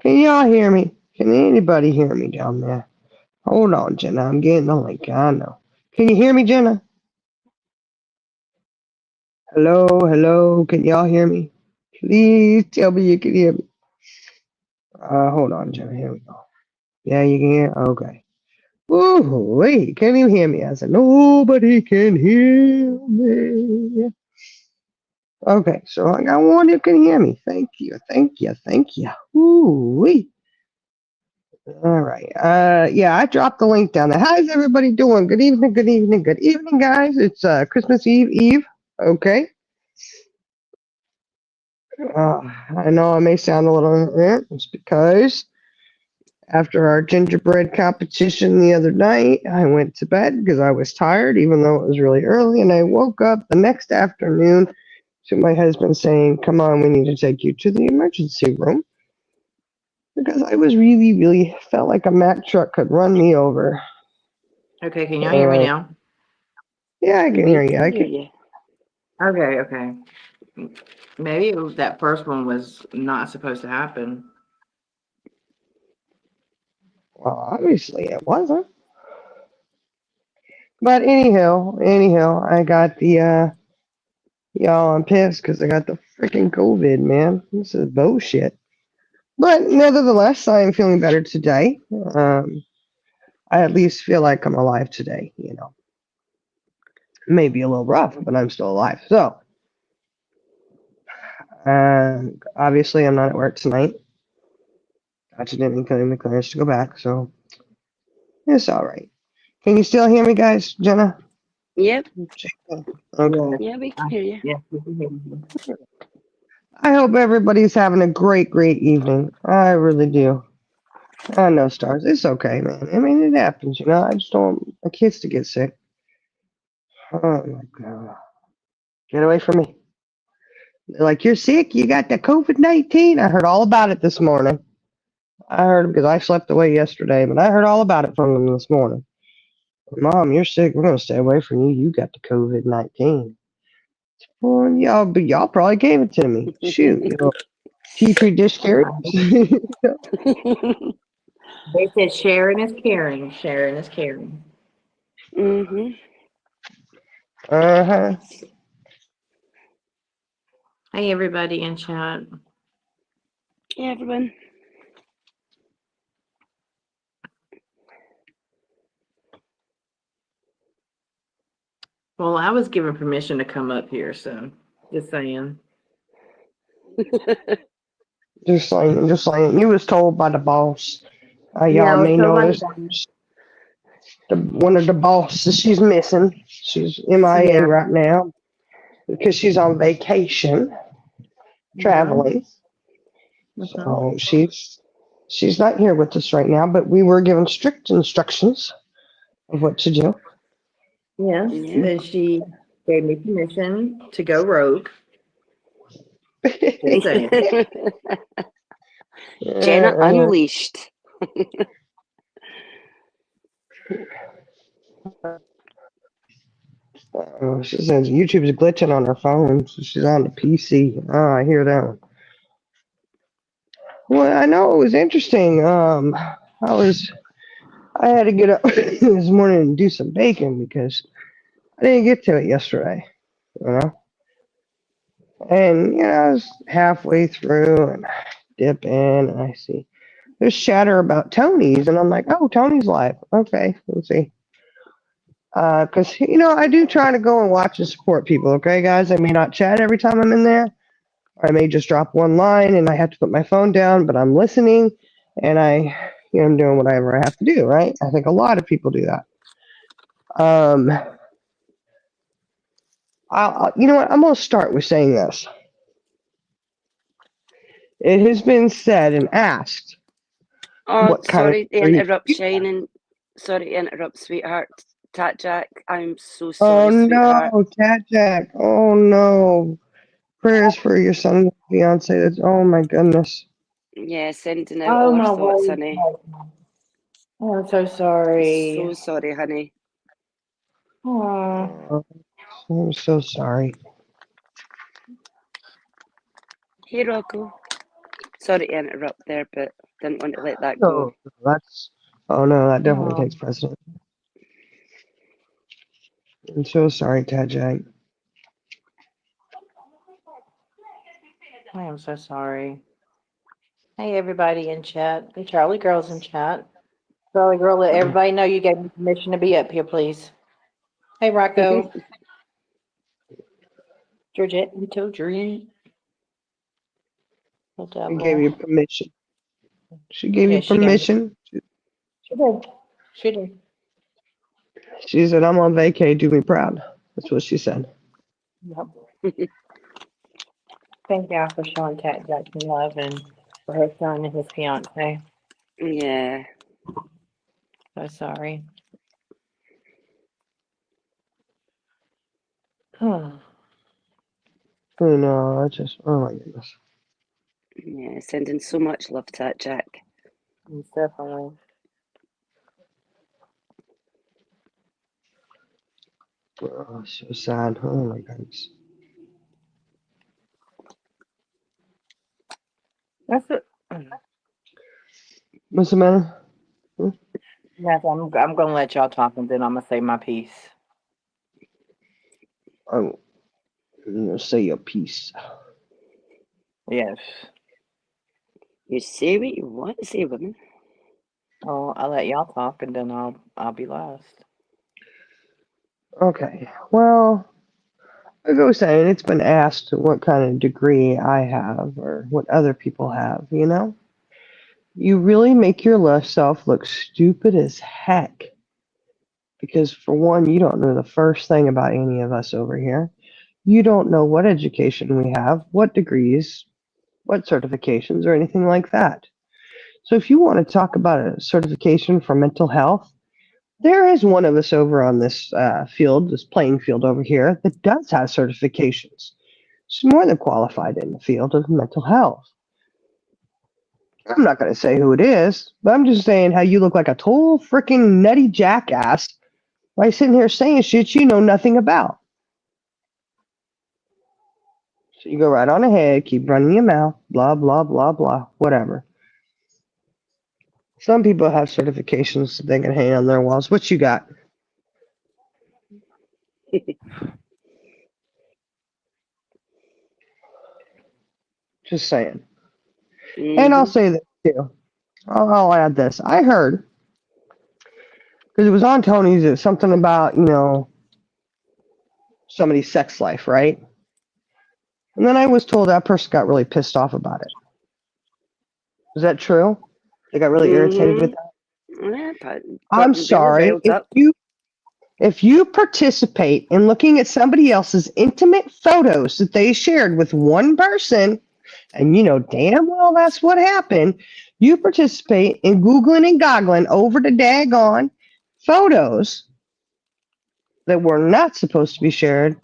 Can y'all hear me? Can anybody hear me down there? Hold on, Jenna. I'm getting the link. I know. Can you hear me, Jenna? Hello, hello. Can y'all hear me? Please tell me you can hear me. Hold on, Jenna. Here we go. Yeah, you can hear? Okay. Ooh, wait. Can you hear me? I said, nobody can hear me. Okay, so I got one who can hear me. Thank you, thank you, thank you. Ooh, wee. All right. Yeah, I dropped the link down there. How's everybody doing? Good evening, good evening, good evening, guys. It's Christmas Eve. Okay. I know I may sound a little it's because after our gingerbread competition the other night, I went to bed because I was tired, even though it was really early, and I woke up the next afternoon to my husband saying, "Come on, we need to take you to the emergency room." Because I was really felt like a Mack truck could run me over. Okay, can y'all hear me now? Yeah, I can hear you. I hear can. you. Okay. Maybe that first one was not supposed to happen. Well, obviously it wasn't. But anyhow, I got the y'all. I'm pissed because I got the freaking COVID, man. This is bullshit. But nevertheless, I am feeling better today. I at least feel like I'm alive today. You know, maybe a little rough, but I'm still alive. So, obviously, I'm not at work tonight. Accidentally claim the clearance to go back, so it's all right. Can you still hear me, guys? Jenna? Yep. Okay. Yeah, we can hear you. Yes, we can hear you. I hope everybody's having a great evening. I really do. I know, Stars. It's okay, man. I mean, it happens, you know. I just don't want my kids to get sick. Oh my God. Get away from me. They're like, you're sick? You got the COVID-19? I heard all about it this morning. I heard because I slept away yesterday, but I heard all about it from them this morning. Mom, you're sick. We're going to stay away from you. You got the COVID-19. Well, y'all probably gave it to me. Shoot, you know, Petri dish carriers. They said sharing is caring. Sharing is caring. Mhm. Uh-huh. Hey, everybody in chat. Yeah, everyone. Well, I was given permission to come up here, so just saying. Just saying. You was told by the boss. Yeah, Y'all I was may told by notice the one of the bosses, she's missing. She's MIA yeah. right now because she's on vacation, traveling. Mm-hmm. So she's not here with us right now, but we were given strict instructions of what to do. Yes, Yeah. and she gave me permission to go rogue. Just saying. Jenna Uh, unleashed. she says YouTube's glitching on her phone, so she's on the PC. Oh, I hear that one. Well, I know it was interesting. I had to get up this morning and do some baking because I didn't get to it yesterday, you know. And you know, I was halfway through and dip in, and I see there's chatter about Tony's, and I'm like, oh, Tony's live. Okay, let's see. Because you know, I do try to go and watch and support people. Okay, guys, I may not chat every time I'm in there. I may just drop one line and I have to put my phone down, but I'm listening and I'm doing whatever I have to do, right? I think a lot of people do that. Um, you know what? I'm going to start with saying this. It has been said and asked Oh, what kind of sorry to treat. interrupt, Shine, sorry to interrupt, sweetheart. Tat Jack, I'm so Oh sorry, sweetheart. no, Cat Jack. Oh no. Prayers for your son and fiance. That's, oh my goodness. Yeah, sending out Oh all our my thoughts, word. honey. Oh, I'm so sorry. So sorry, honey. Oh. Oh, I'm so sorry. Hey, Rocco. Sorry to interrupt there, but Didn't want to let that No, go. that's. Oh no, that definitely Oh, takes precedent. I'm so sorry, Tad Jack. I am so sorry. Hey, everybody in chat. The Charlie girls in chat. Charlie girl, let everybody know you gave me permission to be up here, please. Hey, Rocco. Georgette, you told Dream. The I gave devil. you permission. She gave you Yeah, she gave me. permission. She did. She did. She said, "I'm on vacay. Do me proud." That's what she said. Yep. Thank y'all for showing Cat Jackson love and for her son and his fiance. Yeah. So sorry. I'm Oh no, I just. Oh my goodness. Yeah. Sending so much love to that Jack. definitely. Oh, so sad. Oh my goodness. That's it. What's the matter? Yes, I'm gonna let y'all talk and then I'm gonna say my piece. I'm gonna say your piece. Yes. You say what you want to say, woman. Oh, I'll let y'all talk and then I'll be last. Okay. Well, like I was saying, it's been asked what kind of degree I have or what other people have. You know, you really make yourself look stupid as heck. Because for one, you don't know the first thing about any of us over here. You don't know what education we have, what degrees, what certifications, or anything like that. So if you want to talk about a certification for mental health, there is one of us over on this field, this playing field over here, that does have certifications. She's more than qualified in the field of mental health. I'm not going to say who it is, but I'm just saying how you look like a total freaking nutty jackass by sitting here saying shit you know nothing about. So you go right on ahead, keep running your mouth, blah, blah, blah, blah, whatever. Some people have certifications that they can hang on their walls. What you got? Just saying. And I'll Mm-hmm. say this too. I'll add this. I heard, because it was on Tony's, it's something about, somebody's sex life, right? And then I was told that person got really pissed off about it. Is that true? They got really irritated with Mm-hmm. that? Yeah, but got I'm them belly sorry. riled up. If you participate in looking at somebody else's intimate photos that they shared with one person, and you know damn well that's what happened, you participate in Googling and goggling over the daggone photos that were not supposed to be shared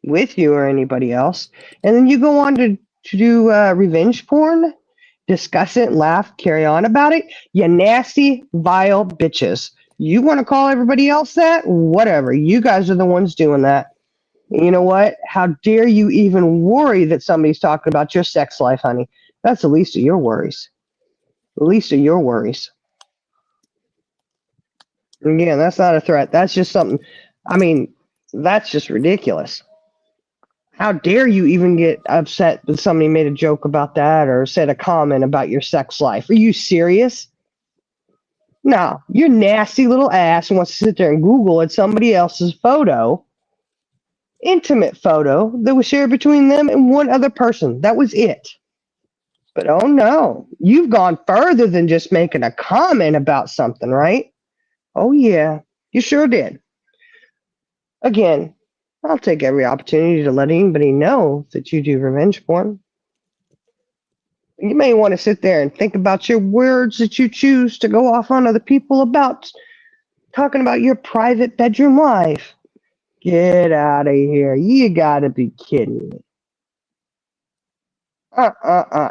with you or anybody else, and then you go on to do revenge porn, discuss it, laugh, carry on about it, you nasty, vile bitches. You want to call everybody else that? Whatever. You guys are the ones doing that. And you know what? How dare you even worry that somebody's talking about your sex life, honey? That's the least of your worries. The least of your worries. And again, that's not a threat. That's just something. I mean, that's just ridiculous. How dare you even get upset that somebody made a joke about that or said a comment about your sex life? Are you serious? No, your nasty little ass wants to sit there and Google at somebody else's photo, intimate photo that was shared between them and one other person. That was it. But oh no, you've gone further than just making a comment about something, right? Oh yeah, you sure did. Again, I'll take every opportunity to let anybody know that you do revenge porn. You may want to sit there and think about your words that you choose to go off on other people about talking about your private bedroom life. Get out of here. You gotta be kidding me.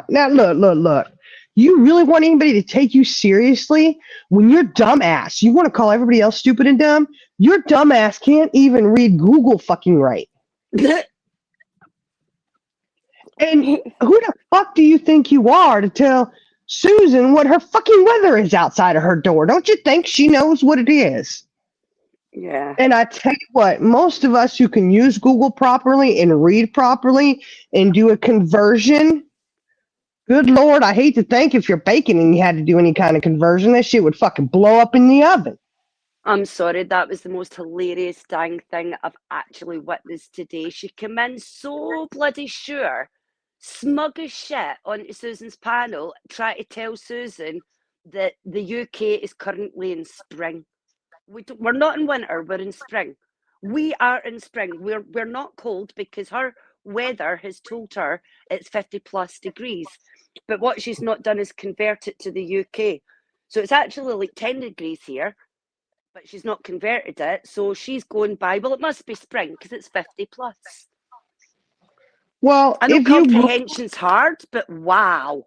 Now look. You really want anybody to take you seriously when you're dumbass? You want to call everybody else stupid and dumb? Your dumbass can't even read Google fucking right. And who the fuck do you think you are to tell Susan what her fucking weather is outside of her door. Don't you think she knows what it is? Yeah. And I tell you what, most of us who can use Google properly and read properly and do a conversion, good Lord, I hate to think if you're baking and you had to do any kind of conversion, that shit would fucking blow up in the oven. I'm sorry, that was the most hilarious dang thing I've actually witnessed today. She came in so bloody sure, smug as shit, onto Susan's panel, trying to tell Susan that the UK is currently in spring. We're not in winter, we're in spring. We are in spring. We're not cold because her weather has told her it's 50 plus degrees. But what she's not done is convert it to the UK. So it's actually like 10 degrees here, but she's not converted it. So she's going by, well, it must be spring because it's 50 plus. Well, I know comprehension's hard, but wow.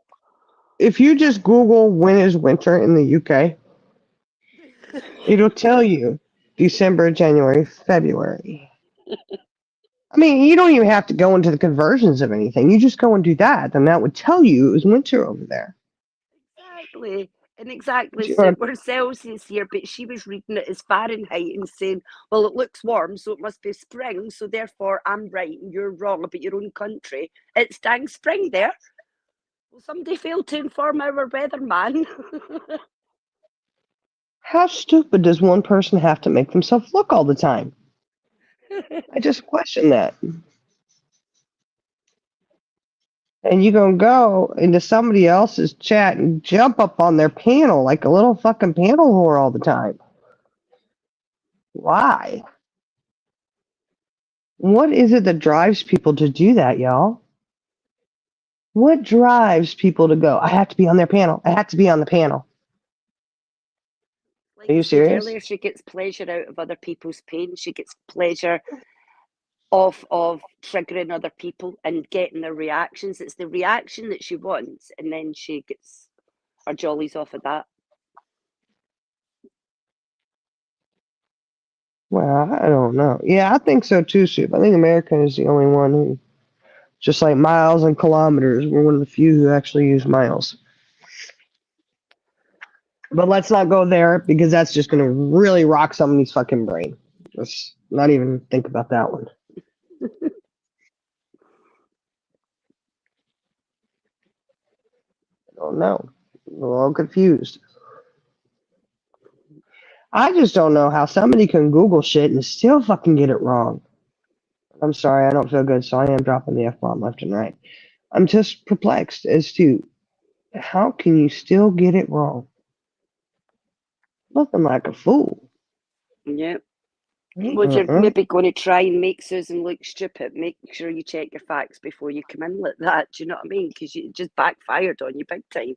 if you just Google when is winter in the UK, it'll tell you December, January, February. I mean, you don't even have to go into the conversions of anything. You just go and do that, and that would tell you it was winter over there. Exactly. And exactly, You so know, we're Celsius here, but she was reading it as Fahrenheit and saying, well, it looks warm, so it must be spring, so therefore I'm right and you're wrong about your own country. It's dang spring there. Well, somebody failed to inform our weatherman. how stupid does one person have to make themselves look all the time? I just question that. And you gonna go into somebody else's chat and jump up on their panel like a little fucking panel whore all the time. Why? What is it that drives people to do that, y'all? What drives people to go? I have to be on their panel. I have to be on the panel. Like Are I you said serious? earlier, she gets pleasure out of other people's pain. She gets pleasure of triggering other people and getting their reactions. It's the reaction that she wants, and then she gets her jollies off of that. Well, I don't know. Yeah, I think so too, Soup. I think America is the only one who, just like miles and kilometers, we're one of the few who actually use miles. But let's not go there because that's just going to really rock somebody's fucking brain. Let's not even think about that one. I don't know. We're all confused. I just don't know how somebody can Google shit and still fucking get it wrong. I'm sorry, I don't feel good, so I am dropping the F bomb left and right. I'm just perplexed as to how can you still get it wrong? Nothing like a fool. Yeah. Well, if you're maybe going to try and make Susan look stupid, make sure you check your facts before you come in like that. Do you know what I mean? Because you just backfired on you big time.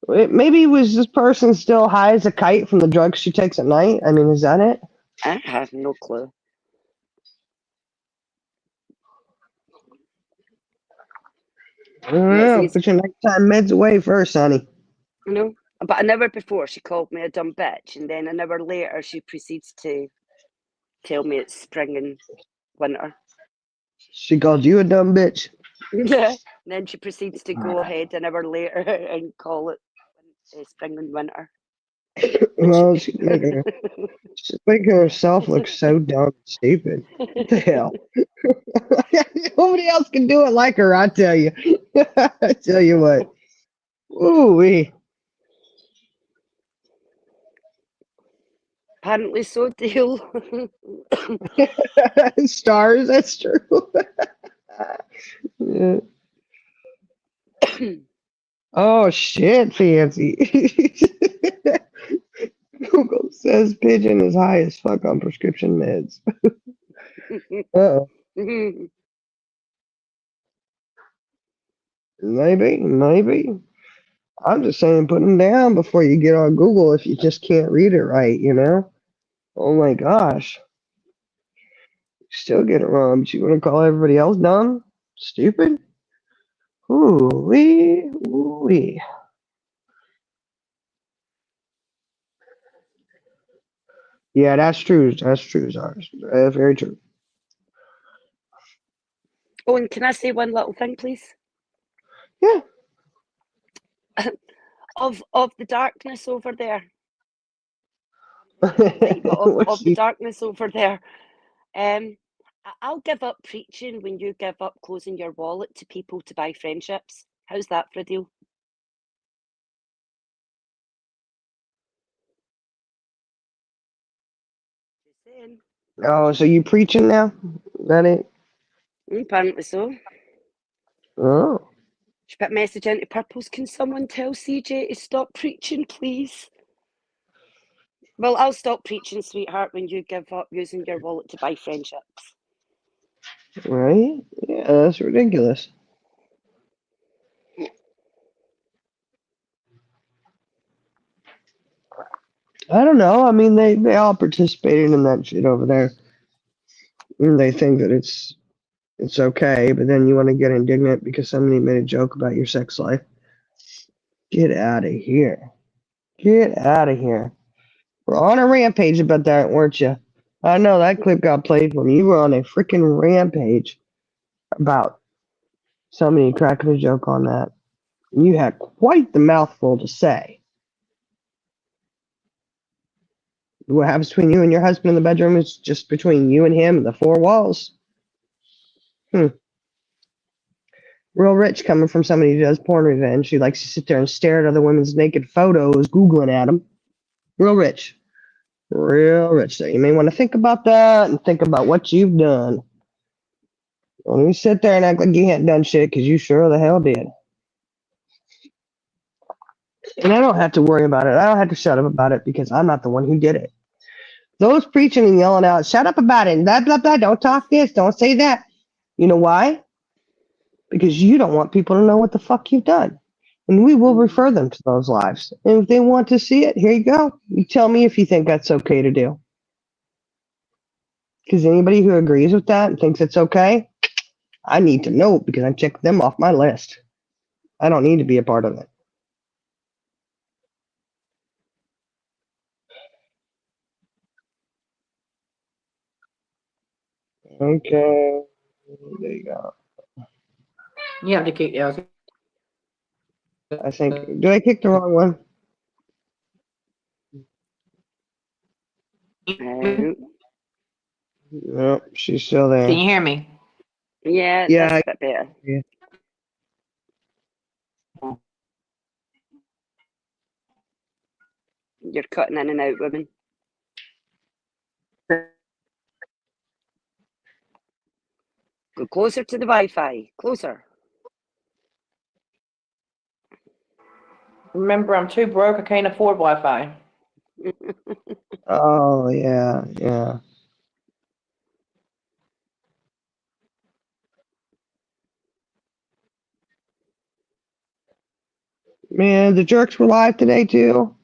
Maybe was this person still high as a kite from the drugs she takes at night? I mean, is that it? I have no clue. I don't know. Put your nighttime meds away first, honey. You know, but an hour before she called me a dumb bitch, and then an hour later she proceeds to tell me it's spring and winter. She called you a dumb bitch. Yeah. Then she proceeds to go ahead an hour later and call it spring and winter. Well, she's making herself look so dumb and stupid. What the hell? Nobody else can do it like her, I tell you. I tell you what. Ooh-wee. Apparently so, Dale. Stars, that's true. Yeah. Oh, shit, Fancy. Google says pigeon is high as fuck on prescription meds. Uh-oh. Maybe. I'm just saying put them down before you get on Google if you just can't read it right, you know? Oh my gosh. Still get it wrong, but you want to call everybody else dumb? Stupid? Ooh-wee. Ooh-wee. Yeah, that's true. That's true, Zars. That's very true. Oh, and can I say one little thing, please? Yeah. of the darkness over there. Right, but of the darkness over there. I'll give up preaching when you give up closing your wallet to people to buy friendships. How's that for a deal? Just saying. Oh, so you preaching now? Is that it? Apparently so. Oh. She put a message into Purples. Can someone tell CJ to stop preaching, please? Well, I'll stop preaching, sweetheart, when you give up using your wallet to buy friendships. Right? Yeah, that's ridiculous. I don't know. I mean, they all participated in that shit over there. And they think that it's okay, but then you want to get indignant because somebody made a joke about your sex life. Get out of here. Get out of here. We're on a rampage about that, weren't you? I know that clip got played when you were on a freaking rampage about somebody cracking a joke on that. You had quite the mouthful to say. What happens between you and your husband in the bedroom is just between you and him and the four walls. Real rich coming from somebody who does porn revenge. She likes to sit there and stare at other women's naked photos, Googling at them. Real rich. Real rich. So you may want to think about that and think about what you've done. Don't you sit there and act like you hadn't done shit, because you sure the hell did. And I don't have to worry about it. I don't have to shut up about it because I'm not the one who did it. Those preaching and yelling out, shut up about it, and blah, blah, blah, don't talk this, don't say that. You know why? Because you don't want people to know what the fuck you've done. And we will refer them to those lives. And if they want to see it, here you go. You tell me if you think that's okay to do. Because anybody who agrees with that and thinks it's okay, I need to know because I checked them off my list. I don't need to be a part of it. Okay. There you go. You have to kick. Yeah, I think. Did I kick the wrong one? Uh, Nope, she's still Can there. you hear me? yeah, that's Yeah. a bit better. Yeah. You're cutting in and out, women. Go closer to the Wi-Fi. Closer. Remember, I'm too broke. I can't afford Wi-Fi. Oh, yeah, yeah. Man, the jerks were live today, too.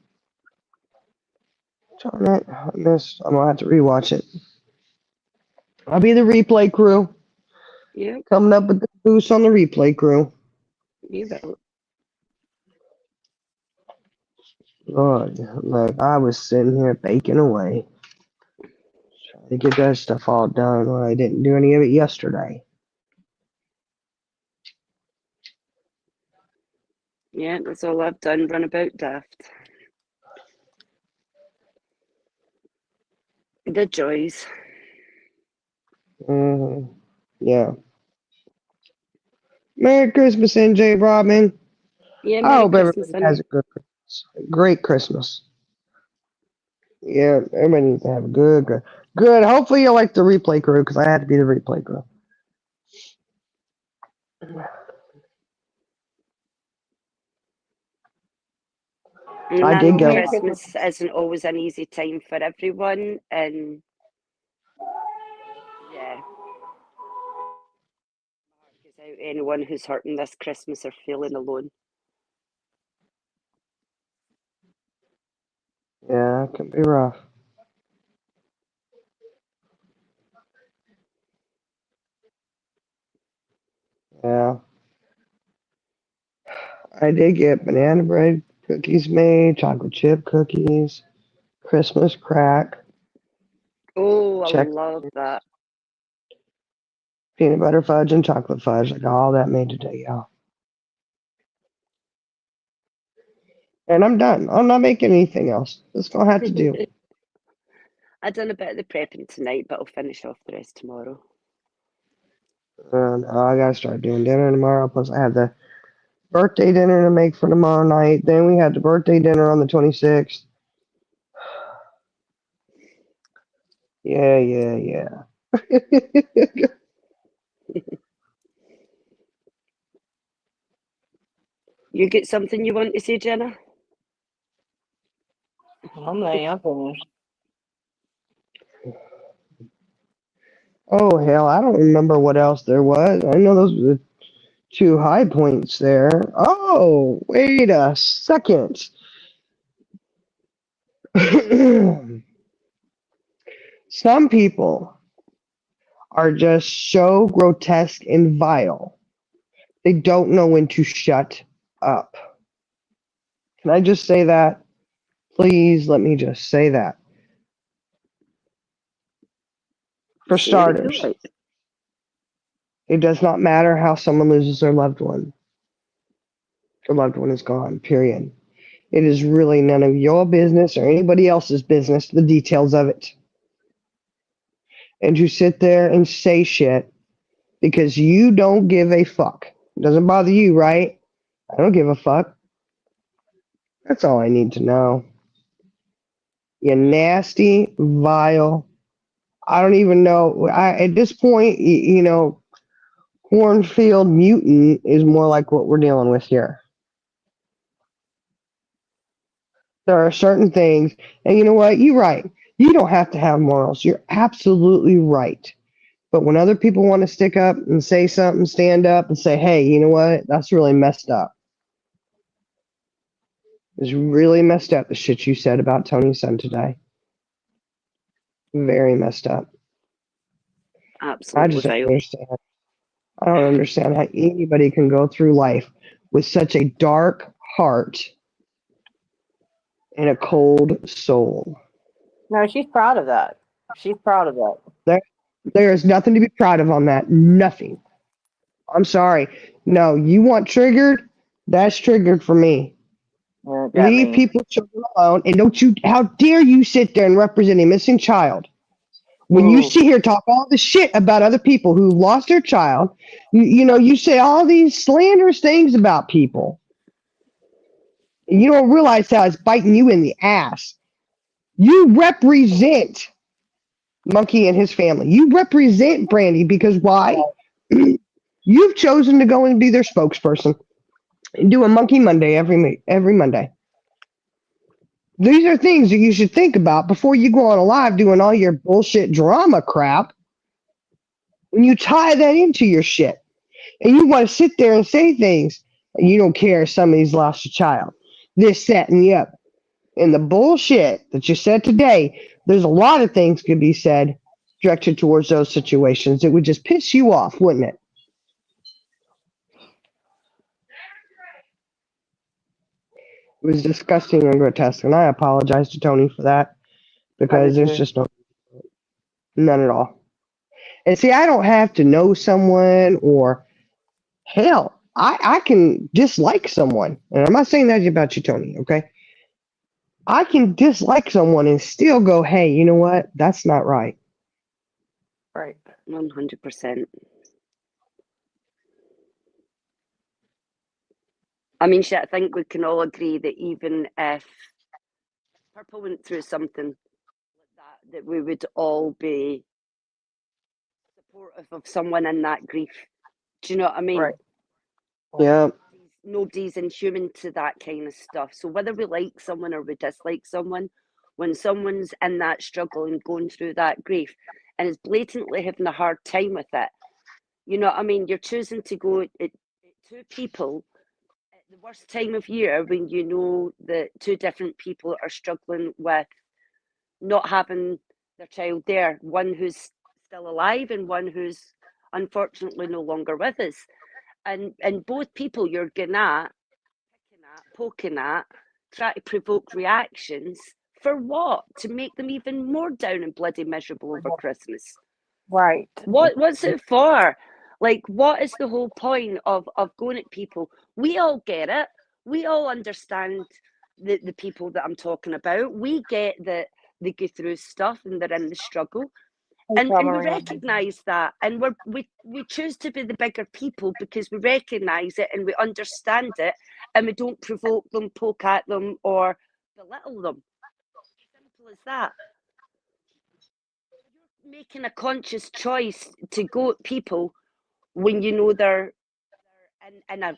Darn it. I missed. I'm going to have to rewatch it. I'll be the replay crew. Yep, Coming up with the boost on the replay crew. you will. Lord, like I was sitting here baking away, trying to get that stuff all done when I didn't do any of it yesterday. Yeah, that's all I've done. Run about daft. The joys. Yeah. Merry Christmas, NJ Robin. Yeah, I Merry hope Christmas, everybody has honey. a good Christmas. A great Christmas. Yeah, everybody needs to have a good. Hopefully you like the replay crew because I had to be the replay crew. And I I did know get a Merry lot. Christmas. Christmas isn't always an easy time for everyone, and yeah, my heart goes out to anyone who's hurting this Christmas or feeling alone. Yeah, it can be rough. Yeah. I did get banana bread cookies made, chocolate chip cookies, Christmas crack, Oh, I check love that. peanut butter fudge and chocolate fudge. I got all that made today, y'all. And I'm done. I'm not making anything else. That's gonna have to do. I done a bit of the prepping tonight, but I'll finish off the rest tomorrow. And I gotta start doing dinner tomorrow. Plus, I have the birthday dinner to make for tomorrow night. Then we have the birthday dinner on the 26th. Yeah. You get something you want to say, Jenna? I'm finished. Oh hell, I don't remember what else there was. I know those were the two high points there. Oh, wait a second. Some people are just so grotesque and vile. They don't know when to shut up. Can I just say that? Please let me just say that. For Say what you starters, like. it does not matter how someone loses their loved one. Their loved one is gone, period. It is really none of your business or anybody else's business, the details of it. And to sit there and say shit because you don't give a fuck. It doesn't bother you, right? I don't give a fuck. That's all I need to know. You nasty, vile. I don't even know. At this point, cornfield mutant is more like what we're dealing with here. There are certain things, and you know what? You're right. You don't have to have morals. You're absolutely right. But when other people want to stick up and say something, stand up and say, hey, you know what? That's really messed up. It's really messed up, the shit you said about Tony's son today. Very messed up. I Absolutely just don't vile. understand. I don't understand how anybody can go through life with such a dark heart and a cold soul. No, she's proud of that. She's proud of that. There, there is nothing to be proud of on that. Nothing. I'm sorry. No, you want triggered? That's triggered for me. Yeah, it got Leave me. people children alone, and don't you? How dare you sit there and represent a missing child? When you Ooh, sit here talk all this shit about other people who lost their child, you say all these slanderous things about people. And you don't realize how it's biting you in the ass. You represent Monkey and his family. You represent Brandy because why? You've chosen to go and be their spokesperson and do a Monkey Monday every Monday. These are things that you should think about before you go on a live doing all your bullshit drama crap. When you tie that into your shit, and you want to sit there and say things, and you don't care if somebody's lost a child, this, that, and the other. And the bullshit that you said today, there's a lot of things could be said directed towards those situations. It would just piss you off, wouldn't it? It was disgusting and grotesque, and I apologize to Tony for that I do because there's too. just none at all. And see, I don't have to know someone or hell, I can dislike someone. And I'm not saying that about you, Tony, okay? I can dislike someone and still go, hey, you know what? That's not right. Right. 100%. I mean, shit, I think we can all agree that even if Purple went through something like that we would all be supportive of someone in that grief. Do you know what I mean? Right. Yeah. Nobody's inhuman to that kind of stuff. So whether we like someone or we dislike someone, when someone's in that struggle and going through that grief and is blatantly having a hard time with it, you know what I mean? You're choosing to go at two people at the worst time of year when you know that two different people are struggling with not having their child there, one who's still alive and one who's unfortunately no longer with us. And both people you're going at, picking at, poking at, try to provoke reactions for what? To make them even more down and bloody miserable over Christmas. Right. What's it for? Like, what is the whole point of going at people? We all get it. We all understand the people that I'm talking about. We get that they go through stuff and they're in the struggle. And we recognise that, and we choose to be the bigger people because we recognise it and we understand it, and we don't provoke them, poke at them, or belittle them. Simple as that. You're making a conscious choice to go at people when you know they're in a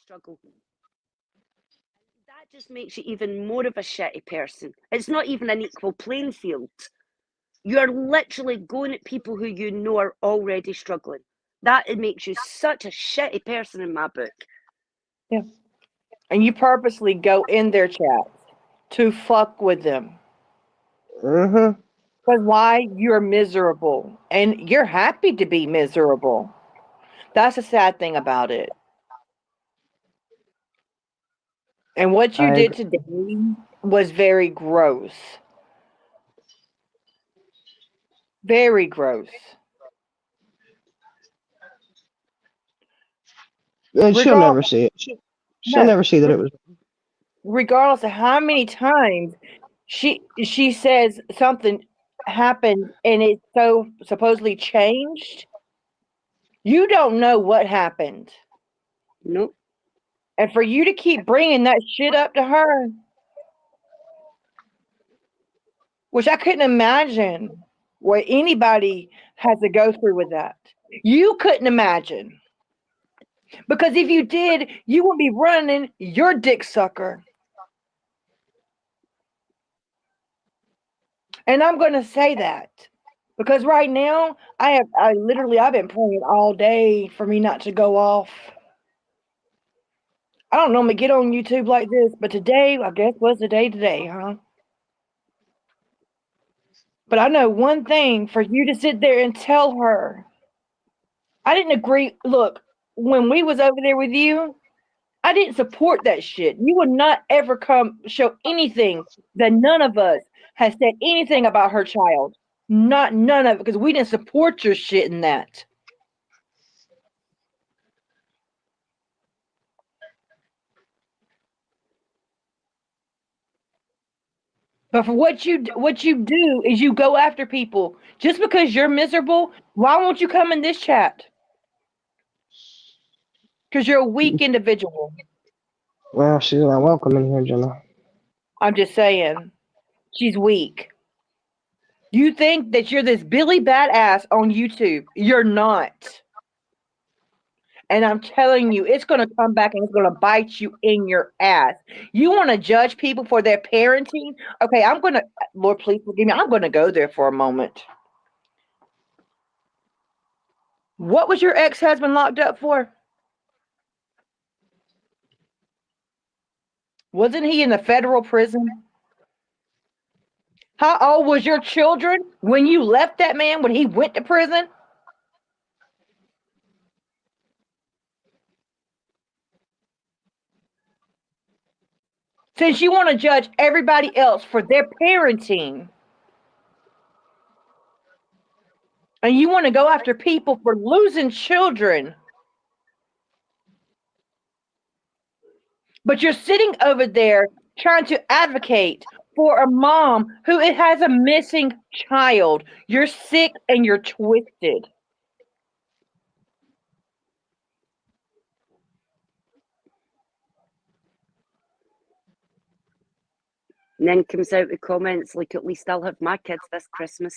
struggle. That just makes you even more of a shitty person. It's not even an equal playing field. You're literally going at people who you know are already struggling. That it makes you such a shitty person in my book. Yeah. And you purposely go in their chats to fuck with them. Mm-hmm. Because why? You're miserable. And you're happy to be miserable. That's the sad thing about it. And what you I did agree. today was very gross. Very gross. And she'll never Regardless, see it. She'll no, never see that it was. regardless of how many times she says something happened and it's so supposedly changed, you don't know what happened. Nope. And for you to keep bringing that shit up to her, which I couldn't imagine what anybody has to go through with that. You couldn't imagine. Because if you did, you would be running your dick sucker. And I'm going to say that because right now I've been praying all day for me not to go off. I don't normally get on YouTube like this, but today I guess was the day today, huh? But I know one thing, for you to sit there and tell her, I didn't agree. Look, when we was over there with you, I didn't support that shit. You would not ever come show anything that none of us has said anything about her child. Not none of it, because we didn't support your shit in that. But for what you do is you go after people just because you're miserable. Why won't you come in this chat? Because you're a weak individual. Well, she's not welcome in here, Jenna. I'm just saying, she's weak. You think that you're this Billy badass on YouTube. You're not. And I'm telling you, it's going to come back and it's going to bite you in your ass. You want to judge people for their parenting? Okay, Lord, please forgive me. I'm going to go there for a moment. What was your ex-husband locked up for? Wasn't he in the federal prison? How old was your children when you left that man, when he went to prison? Since you want to judge everybody else for their parenting, and you want to go after people for losing children, but you're sitting over there trying to advocate for a mom who it has a missing child. You're sick and you're twisted. And then comes out with comments like, at least I'll have my kids this Christmas.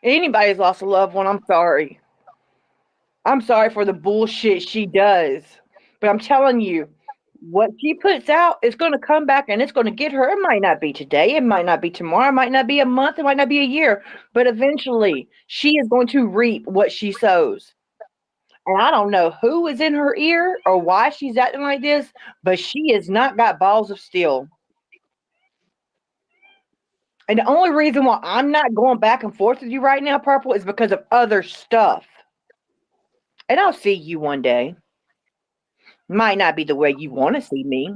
Anybody's lost a loved one, I'm sorry. I'm sorry for the bullshit she does. But I'm telling you, what she puts out is going to come back and it's going to get her. It might not be today. It might not be tomorrow. It might not be a month. It might not be a year. But eventually, she is going to reap what she sows. And I don't know who is in her ear or why she's acting like this, but she has not got balls of steel. And the only reason why I'm not going back and forth with you right now, Purple, is because of other stuff. And I'll see you one day. Might not be the way you want to see me.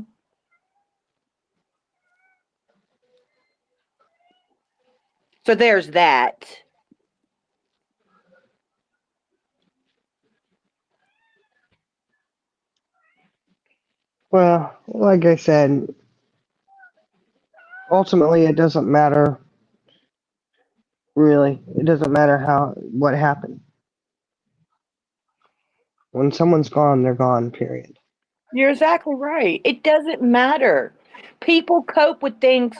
So there's that. Well, like I said, ultimately it doesn't matter. Really, it doesn't matter what happened. When someone's gone, they're gone. Period. You're exactly right. It doesn't matter. People cope with things.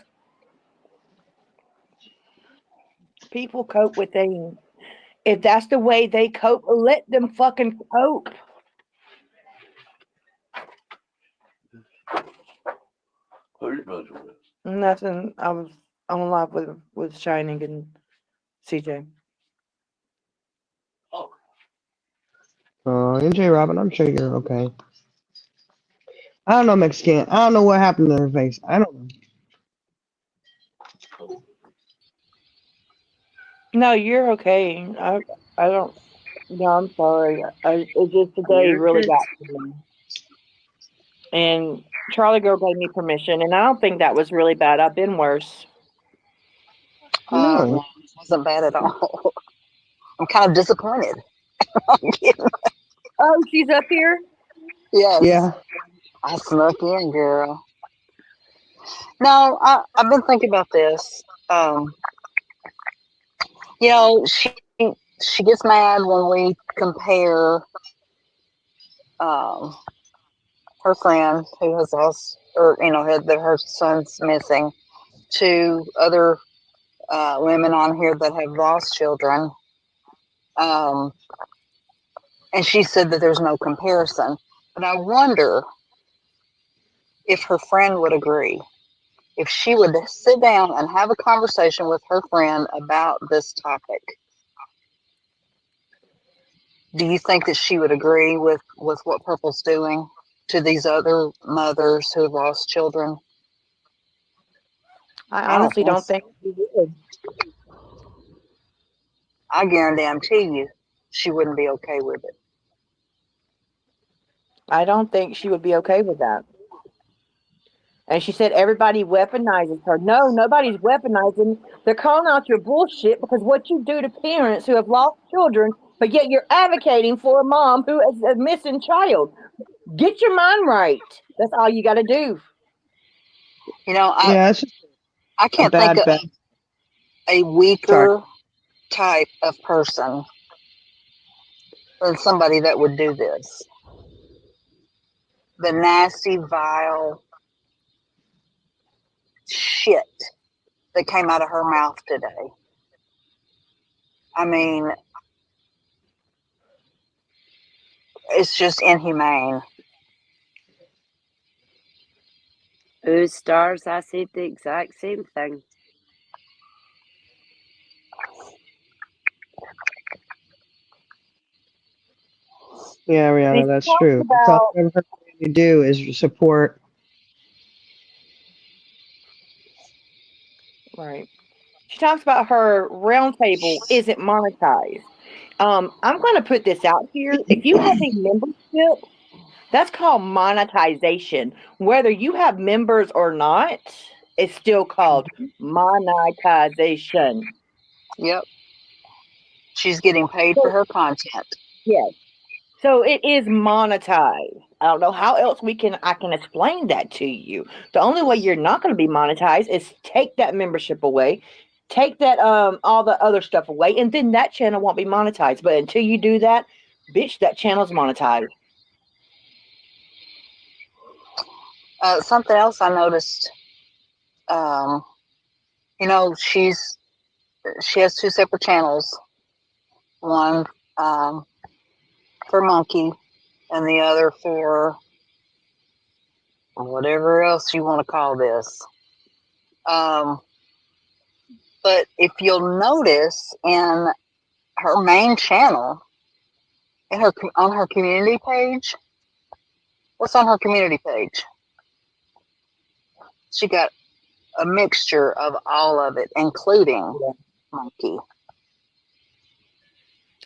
People cope with things. If that's the way they cope, let them fucking cope. Nothing. I was on live with Shining and CJ. NJ Robin, I'm sure you're okay. I don't know Mexican. I don't know what happened to her face. I don't know. No, you're okay. I don't. No, I'm sorry. It just today You're really good. got to me. And Charlie Girl gave me permission, and I don't think that was really bad. I've been worse. No. No, this wasn't bad at all. I'm kind of disappointed. I'm kidding. Oh, she's up here. Yes, Yeah. I snuck in, girl. No, I've been thinking about this. You know, she gets mad when we compare um, her friend who has lost, or that her son's missing, to other women on here that have lost children. Um, and she said that there's no comparison. But I wonder if her friend would agree. If she would sit down and have a conversation with her friend about this topic, do you think that she would agree with what Purple's doing to these other mothers who have lost children? I I don't honestly think don't so. think she would. I guarantee you she wouldn't be okay with it. I don't think she would be okay with that. And she said everybody weaponizes her. No, nobody's weaponizing. They're calling out your bullshit because what you do to parents who have lost children, but yet you're advocating for a mom who is a missing child. Get your mind right. That's all you got to do. You know, Yeah, it's just I a can't think of bad. a Sorry. weaker type of person than somebody that would do this. The nasty, vile shit that came out of her mouth today. I mean, it's just inhumane. Oh, stars, I said the exact same thing. Yeah, And Rihanna, she that's talks true. That's all about, I've heard you do is support. right. She talks about her roundtable isn't monetized. I'm going to put this out here. If you have a membership, that's called monetization. Whether you have members or not, it's still called monetization. Yep. She's getting paid for So, her content. yes. So it is monetized. I don't know how else I can explain that to you. The only way you're not going to be monetized is take that membership away, take that all the other stuff away, and then that channel won't be monetized. But until you do that, bitch, that channel's monetized. Something else I noticed, um, she has two separate channels. One for Monkey, and the other for whatever else you want to call this. Um, but if you'll notice in her main channel, on her community page, what's on her community page? She got a mixture of all of it, including Yeah. Monkey.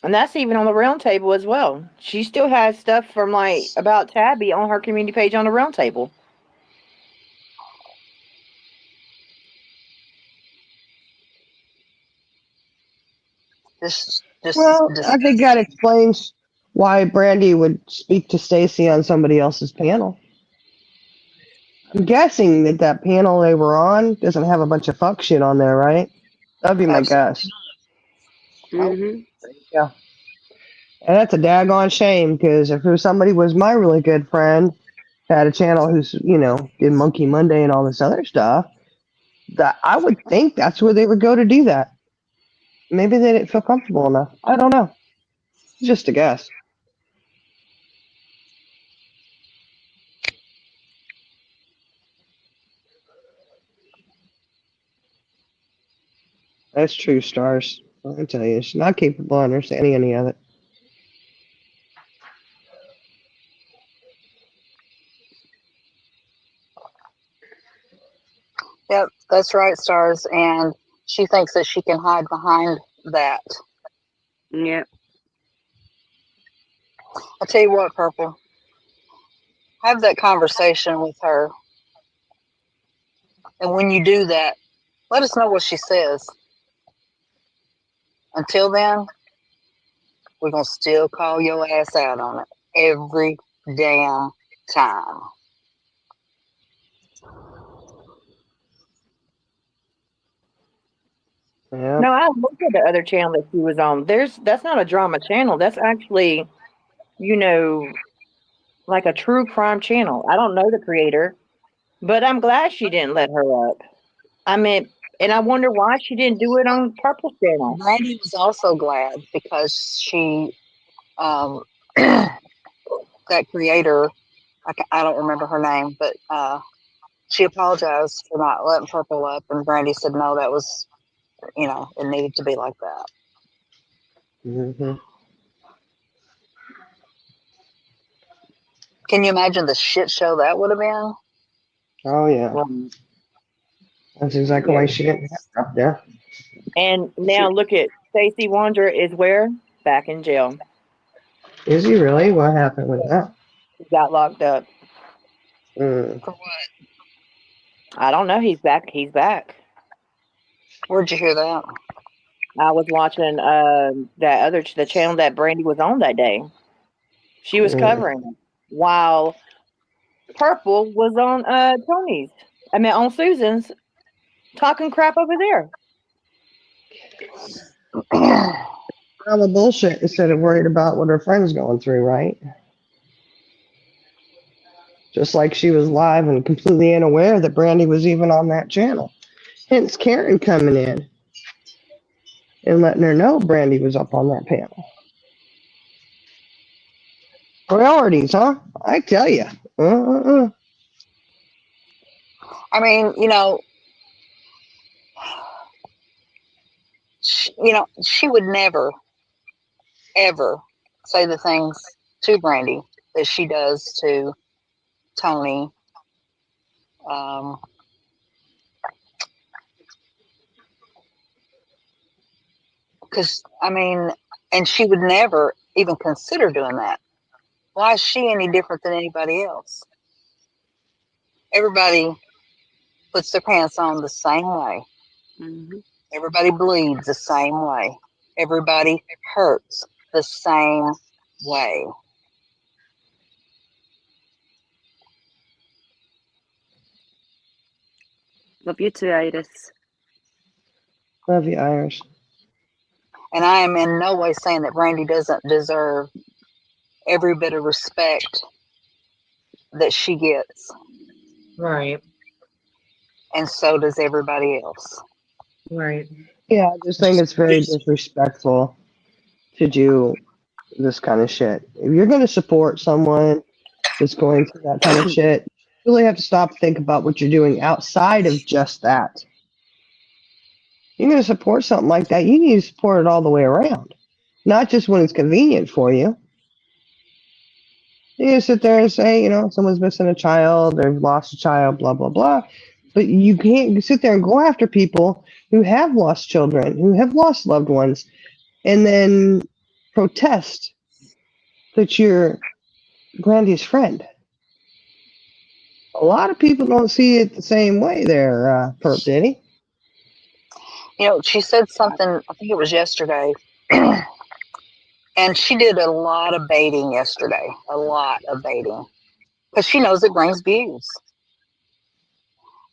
And that's even on the roundtable as well. She still has stuff from like about Tabby on her community page on the roundtable. Just Well, I think that explains why Brandy would speak to Stacy on somebody else's panel. I'm guessing that panel they were on doesn't have a bunch of fuck shit on there, right? That'd be my Absolutely. guess. Oh, Mm-hmm. yeah. And that's a daggone shame, because if somebody was my really good friend, had a channel who's, did Monkey Monday and all this other stuff, that I would think that's where they would go to do that. Maybe they didn't feel comfortable enough. I don't know. It's just a guess. That's true, Stars. I tell you, she's not capable of understanding any of it. Yep, that's right, Stars. And she thinks that she can hide behind that. Yeah. I tell you what, Purple, have that conversation with her. And when you do that, let us know what she says. Until then, we're going to still call your ass out on it every damn time. Yeah. No, I looked at the other channel that she was on. That's not a drama channel. That's actually, you know, like a true crime channel. I don't know the creator, but I'm glad she didn't let her up. I mean, and I wonder why she didn't do it on Purple channel. Brandy was also glad because she, that creator, I don't remember her name, but she apologized for not letting Purple up. And Brandy said, no, that was, it needed to be like that. Hmm. Can you imagine the shit show that would have been? Oh, yeah. Um, That's exactly yeah. why she didn't have her up there. And now look at Stacey Wander is where? Back in jail. Is he really? What happened with that? He got locked up. Mm. For what? I don't know. He's back. He's back. Where'd you hear that? I was watching the channel that Brandy was on that day. She was Mm. covering it while Purple was on Tony's. I mean on Susan's talking crap over there. All the bullshit instead of worried about what her friend's going through, right? Just like she was live and completely unaware that Brandy was even on that channel. Hence Karen coming in and letting her know Brandy was up on that panel. Priorities, huh? I tell you. I mean, she would never, ever say the things to Brandy that she does to Tony. Because, and she would never even consider doing that. Why is she any different than anybody else? Everybody puts their pants on the same way. Mm-hmm. Everybody bleeds the same way. Everybody hurts the same way. Love you too, Iris. Love you, Iris. And I am in no way saying that Brandy doesn't deserve every bit of respect that she gets. Right. And so does everybody else. Right. Yeah, I just think it's very disrespectful to do this kind of shit. If you're going to support someone that's going through that kind of shit, you really have to stop and think about what you're doing outside of just that. You're going to support something like that, you need to support it all the way around, not just when it's convenient for you. You sit there and say, someone's missing a child, they've lost a child, blah, blah, blah. But you can't sit there and go after people who have lost children, who have lost loved ones, and then protest that you're Grandy's friend. A lot of people don't see it the same way there, Perp Diddy. She said something, I think it was yesterday, and she did a lot of baiting yesterday, a lot of baiting, because she knows it brings views.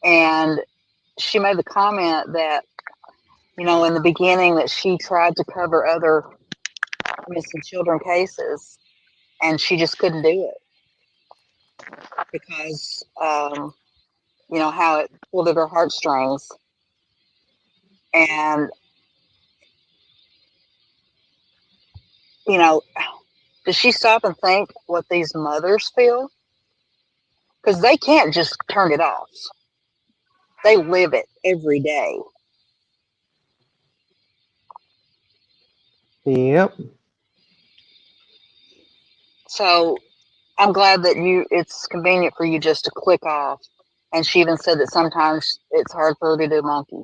And she made the comment that, you know, in the beginning that she tried to cover other missing children cases, and she just couldn't do it because, you know, how it pulled at her heartstrings. And, you know, does she stop and think what these mothers feel? Because they can't just turn it off. They live it every day. Yep. So I'm glad that it's convenient for you just to click off. And she even said that sometimes it's hard for her to do monkeys.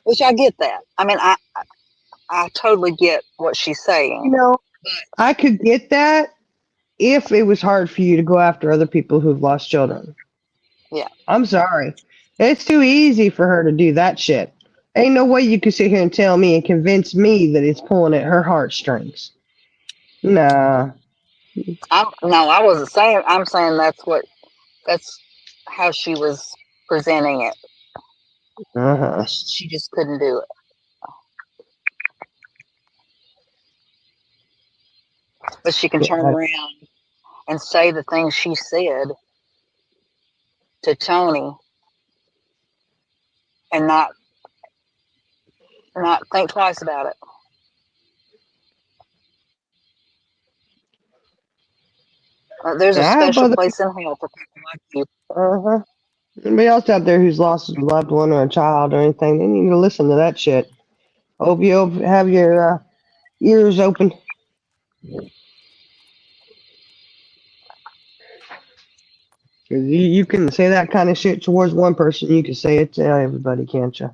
Which I get that. I mean, I totally get what she's saying. You know, I could get that if it was hard for you to go after other people who've lost children. Yeah. I'm sorry. It's too easy for her to do that shit. Ain't no way you could sit here and tell me and convince me that it's pulling at her heartstrings. Nah. No, I wasn't saying. I'm saying that's how she was presenting it. Uh-huh. She just couldn't do it. But she can turn Yeah. around and say the things she said to Tony and not think twice about it. There's a I have special other place in hell for people like you. uh-huh. Anybody else out there who's lost a loved one or a child or anything, they need to listen to that shit. Hope you have your ears open. Cause you can say that kind of shit towards one person, you can say it to everybody, can't you?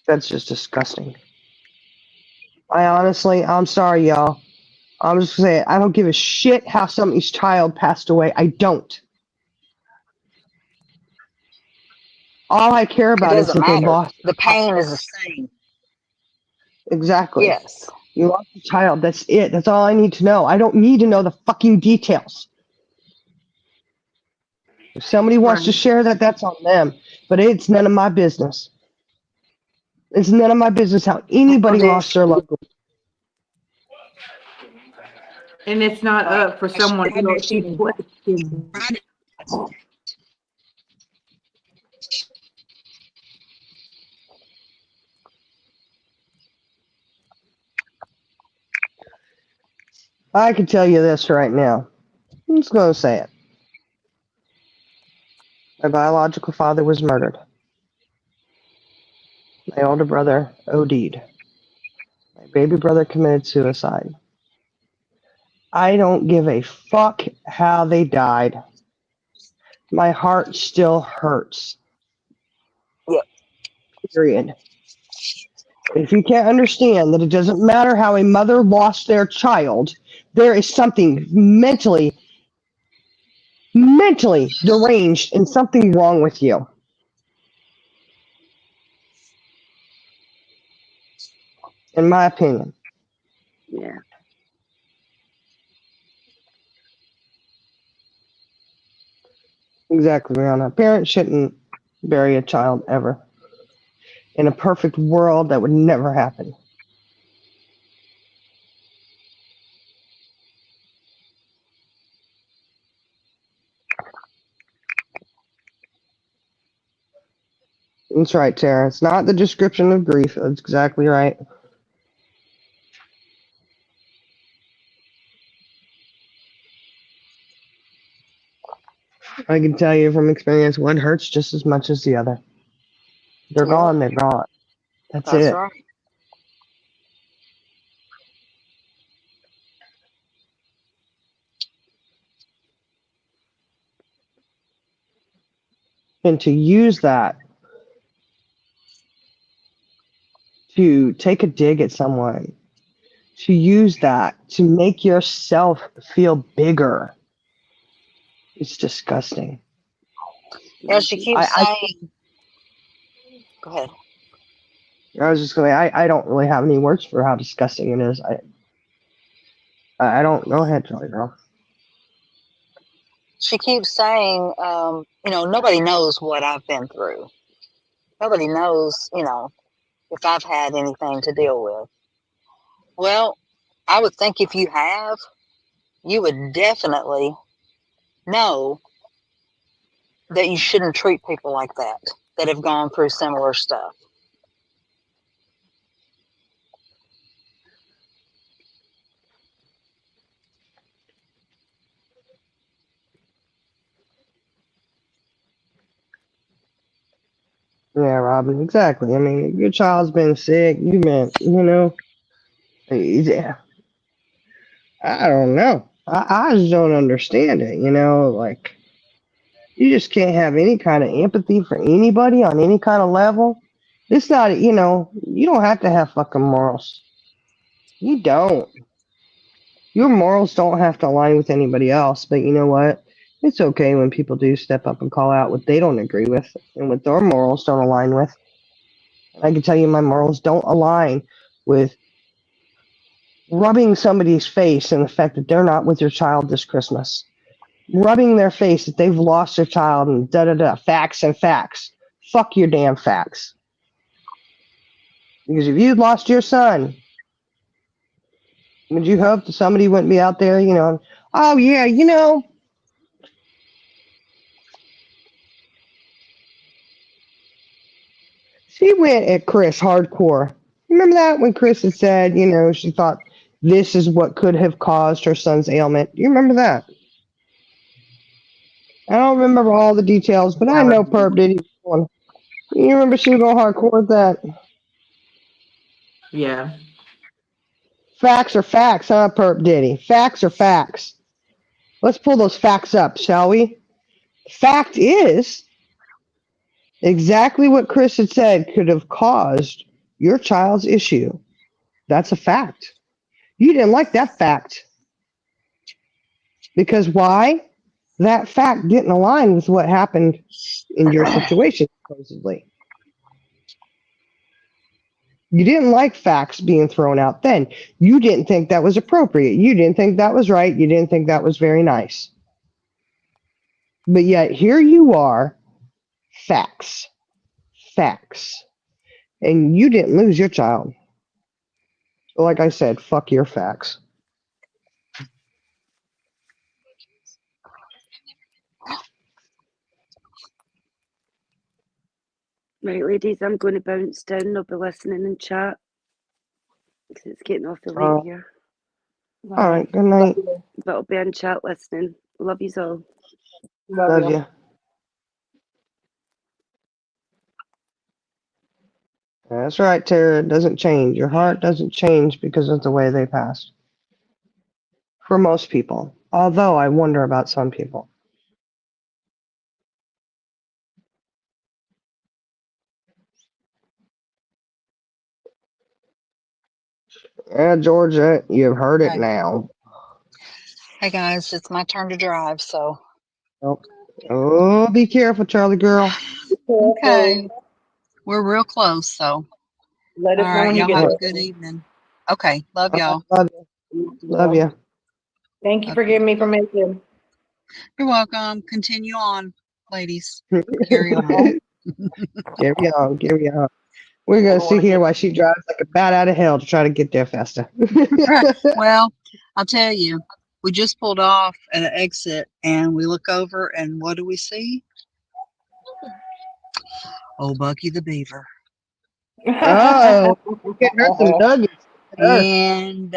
That's just disgusting. I'm sorry, y'all. I'm just saying, I don't give a shit how somebody's child passed away. I don't. All I care It about is doesn't that they matter. lost The a child. pain is the same. Exactly. Yes. You lost a child. That's it. That's all I need to know. I don't need to know the fucking details. If somebody wants to Right. share that, that's on them. But it's none of my business. It's none of my business how How anybody did lost their she, loved one. And it's not right? up for someone How did else to she question. write it? I can tell you this right now. I'm just going to say it. My biological father was murdered. My older brother OD'd. My baby brother committed suicide. I don't give a fuck how they died. My heart still hurts. Yeah. Period. If you can't understand that it doesn't matter how a mother lost their child, there is something mentally deranged and something wrong with you. In my opinion. Yeah. Exactly, Rihanna. A parent shouldn't bury a child ever. In a perfect world, that would never happen. That's right, Tara. It's not the description of grief. That's exactly right. I can tell you from experience, one hurts just as much as the other. They're Yeah. gone, they're gone. That's That's it. right. And to use that to take a dig at someone, to use that to make yourself feel bigger, it's disgusting. Yeah. She I, keeps I, saying. Go ahead. I was just going. I don't really have any words for how disgusting it is. I don't. Go ahead, Charlie girl. she keeps saying, nobody knows what I've been through. Nobody knows, if I've had anything to deal with. Well, I would think if you have, you would definitely know that you shouldn't treat people like that have gone through similar stuff. Yeah, Robin, exactly. I mean, your child's been sick. You've been, yeah, I don't know. I just don't understand it. Like you just can't have any kind of empathy for anybody on any kind of level. It's not, you don't have to have fucking morals. You don't. Your morals don't have to align with anybody else, but you know what? It's okay when people do step up and call out what they don't agree with and what their morals don't align with. I can tell you my morals don't align with rubbing somebody's face and the fact that they're not with their child this Christmas. Rubbing their face that they've lost their child and da da da. Facts and facts. Fuck your damn facts. Because if you'd lost your son, would you hope that somebody wouldn't be out there, oh yeah, she went at Chris hardcore. Remember that when Chris had said, she thought this is what could have caused her son's ailment? Do you remember that? I don't remember all the details, but I know Perp did. You remember she was going hardcore with that? Yeah. Facts are facts, huh, Perp Diddy? Facts are facts. Let's pull those facts up, shall we? Fact is, exactly what Chris had said could have caused your child's issue. That's a fact. You didn't like that fact. Because why? That fact didn't align with what happened in your situation, supposedly. You didn't like facts being thrown out then. You didn't think that was appropriate. You didn't think that was right. You didn't think that was very nice. But yet here you are, facts. Facts. And you didn't lose your child. So like I said, fuck your facts. Right, ladies, I'm going to bounce down. I'll be listening in chat because it's getting awfully late here. All right. Good night. But I'll be in chat listening. Love yous all. Love you. That's right, Tara. It doesn't change. Your heart doesn't change because of the way they passed. For most people. Although I wonder about some people. Yeah, Georgia, you've heard it Okay. now. Hey guys, it's my turn to drive, so. Oh, be careful, Charlie girl. Okay. We're real close, so. Let us All know right, when you y'all get have there. a good evening. Okay, love y'all. Love you. Love you. Thank you for Okay. giving me permission. You're welcome. Continue on, ladies. Carry on. Carry on, carry on. We're gonna sit here while she drives like a bat out of hell to try to get there faster. Well, I'll tell you, we just pulled off at an exit and we look over and what do we see? Oh, Buc-ee the beaver. Oh, get her some nuggets. Get her. And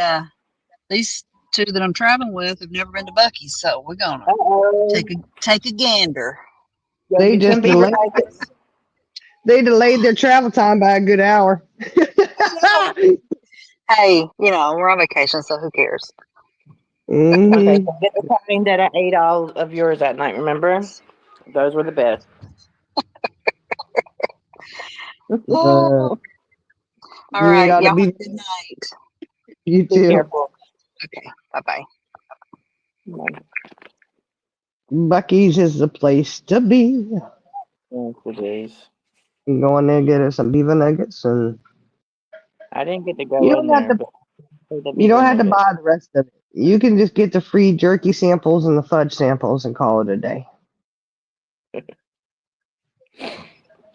these two that I'm traveling with have never been to Buc-ee's, so we're gonna take a gander. They just delayed. They delayed their travel time by a good hour. Hey, we're on vacation, so who cares? Okay, Mm-hmm. so get the kind that I ate all of yours that night, remember? Those were the best. Oh, all You ate right. all the Y'all have beef. a good night. You Be too. careful. Okay. Bye-bye. Buc-ee's is the place to be. Thank you, days. You go in there, get her some beaver nuggets, and I didn't get to you go in don't have there, to. but the You don't beaver have to nugget. buy the rest of it. You can just get the free jerky samples and the fudge samples and call it a day.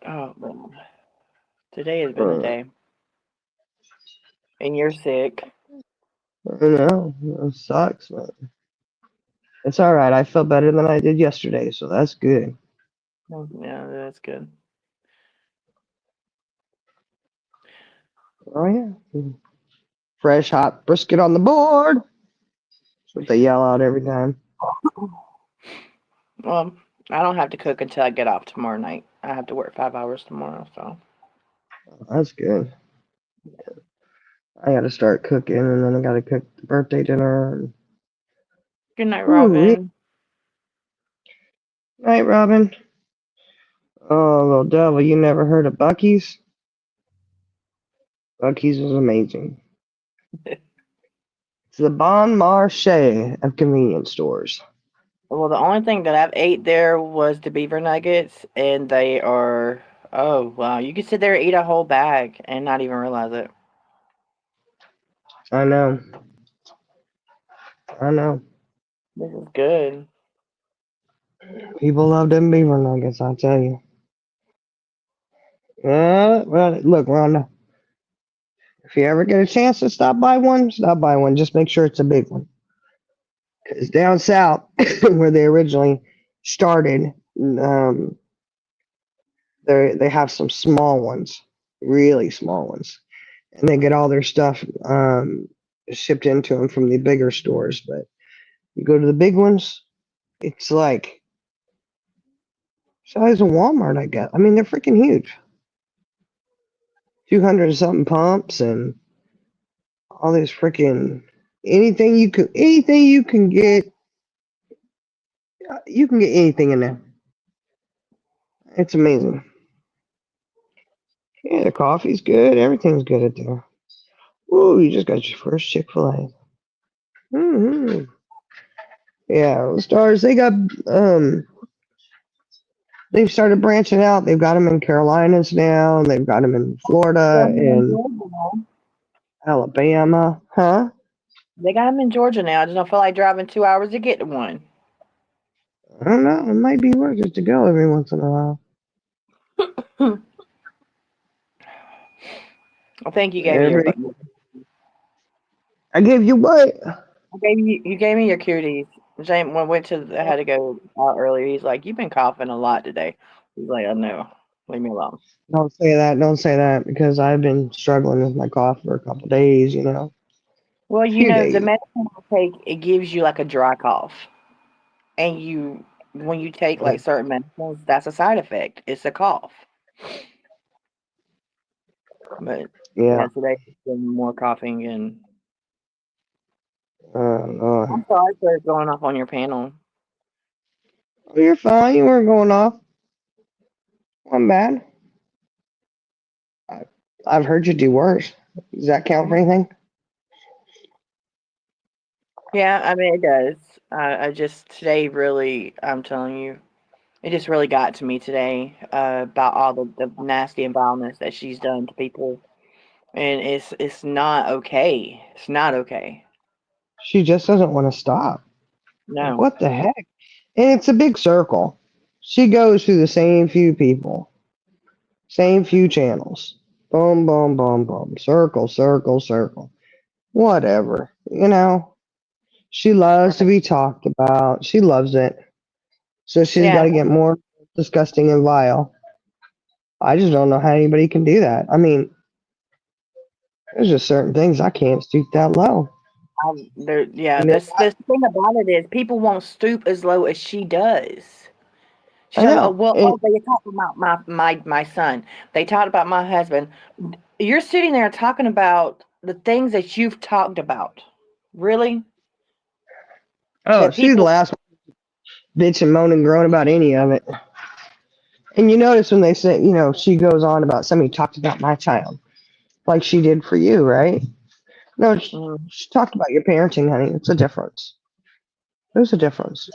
Oh, man. Today has been a day. And you're sick. I know. It sucks, man. It's all right. I feel better than I did yesterday, so that's good. Yeah, that's good. Oh, yeah. Fresh, hot brisket on the board. That's what they yell out every time. Well, I don't have to cook until I get off tomorrow night. I have to work 5 hours tomorrow, so. That's good. I got to start cooking, and then I got to cook the birthday dinner. Good night, Ooh, Robin. night, Robin. Oh, little devil, you never heard of Buc-ee's? Buc-ee's is amazing. It's the Bon Marché of convenience stores. Well, the only thing that I've ate there was the beaver nuggets, and they are, oh, wow. You can sit there and eat a whole bag and not even realize it. I know. I know. This is good. People love them beaver nuggets, I tell you. Well, look, Rhonda, if you ever get a chance to stop by one, stop by one. Just make sure it's a big one. Because down south, where they originally started, they have some small ones, really small ones, and they get all their stuff shipped into them from the bigger stores. But you go to the big ones, it's like size of Walmart, I guess. I mean, they're freaking huge. 200 and something pumps and all this freaking anything you can get anything in there. It's amazing. Yeah, the coffee's good. Everything's good at there. Ooh, you just got your first Chick-fil-A. Mm-hmm. Yeah, stars. They've started branching out. They've got them in Carolinas now. They've got them in Florida and Alabama. Huh? They got them in Georgia now. I just don't feel like driving 2 hours to get to one. I don't know. It might be worth it to go every once in a while. I think you gave me your Everybody, butt. I gave you what? You gave me your cuties. James, when I I had to go out earlier, he's like, "You've been coughing a lot today." He's like, "I know. Leave me alone." Don't say that. Don't say that because I've been struggling with my cough for a couple days. Well, Few the days. medicine I take, it gives you like a dry cough, and when you take like certain medicines, that's a side effect. It's a cough. But Yeah. yeah, today it's been more coughing, and Uh, I'm sorry for going off on your panel. oh, you're fine. You weren't going off. I'm bad. I, I've heard you do worse. Does that count for anything? Yeah, I mean it does. I just today really, I'm telling you, it just really got to me today about all the nasty and vileness that she's done to people, and it's not okay. It's not okay. She just doesn't want to stop. Like, No. what the heck? And it's a big circle. She goes through the same few people, same few channels. Boom, boom, boom, boom. Circle, circle, circle. Whatever. She loves to Right. be talked about. She loves it. So she's got Yeah. to get more disgusting and vile. I just don't know how anybody can do that. I mean, there's just certain things I can't stoop that low. Yeah. You know, The thing about it is, people won't stoop as low as she does. She's I like, oh know. well, And oh they talked about my son. They talked about my husband. You're sitting there talking about the things that you've talked about. Really? oh, That she's the people. last bitch and moan and groan about any of it. And you notice when they say, she goes on about somebody talked about my child, like she did for you, right? No, Mm. she talked about your parenting, honey. It's a difference. There's a difference.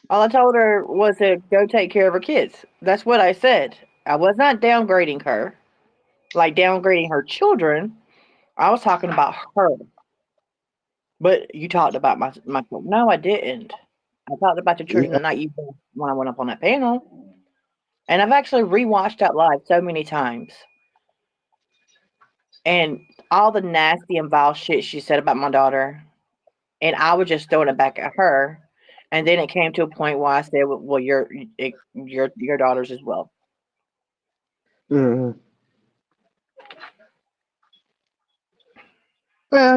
All I told her was to go take care of her kids. That's what I said. I was not downgrading her, like downgrading her children. I was talking about her. But you talked about my no, I didn't. I talked about the children Yeah. that night you when I went up on that panel. And I've actually rewatched that live so many times. And all the nasty and vile shit she said about my daughter, and I was just throwing it back at her. And then it came to a point where I said, "Well, your daughters as well." Mhm. Well,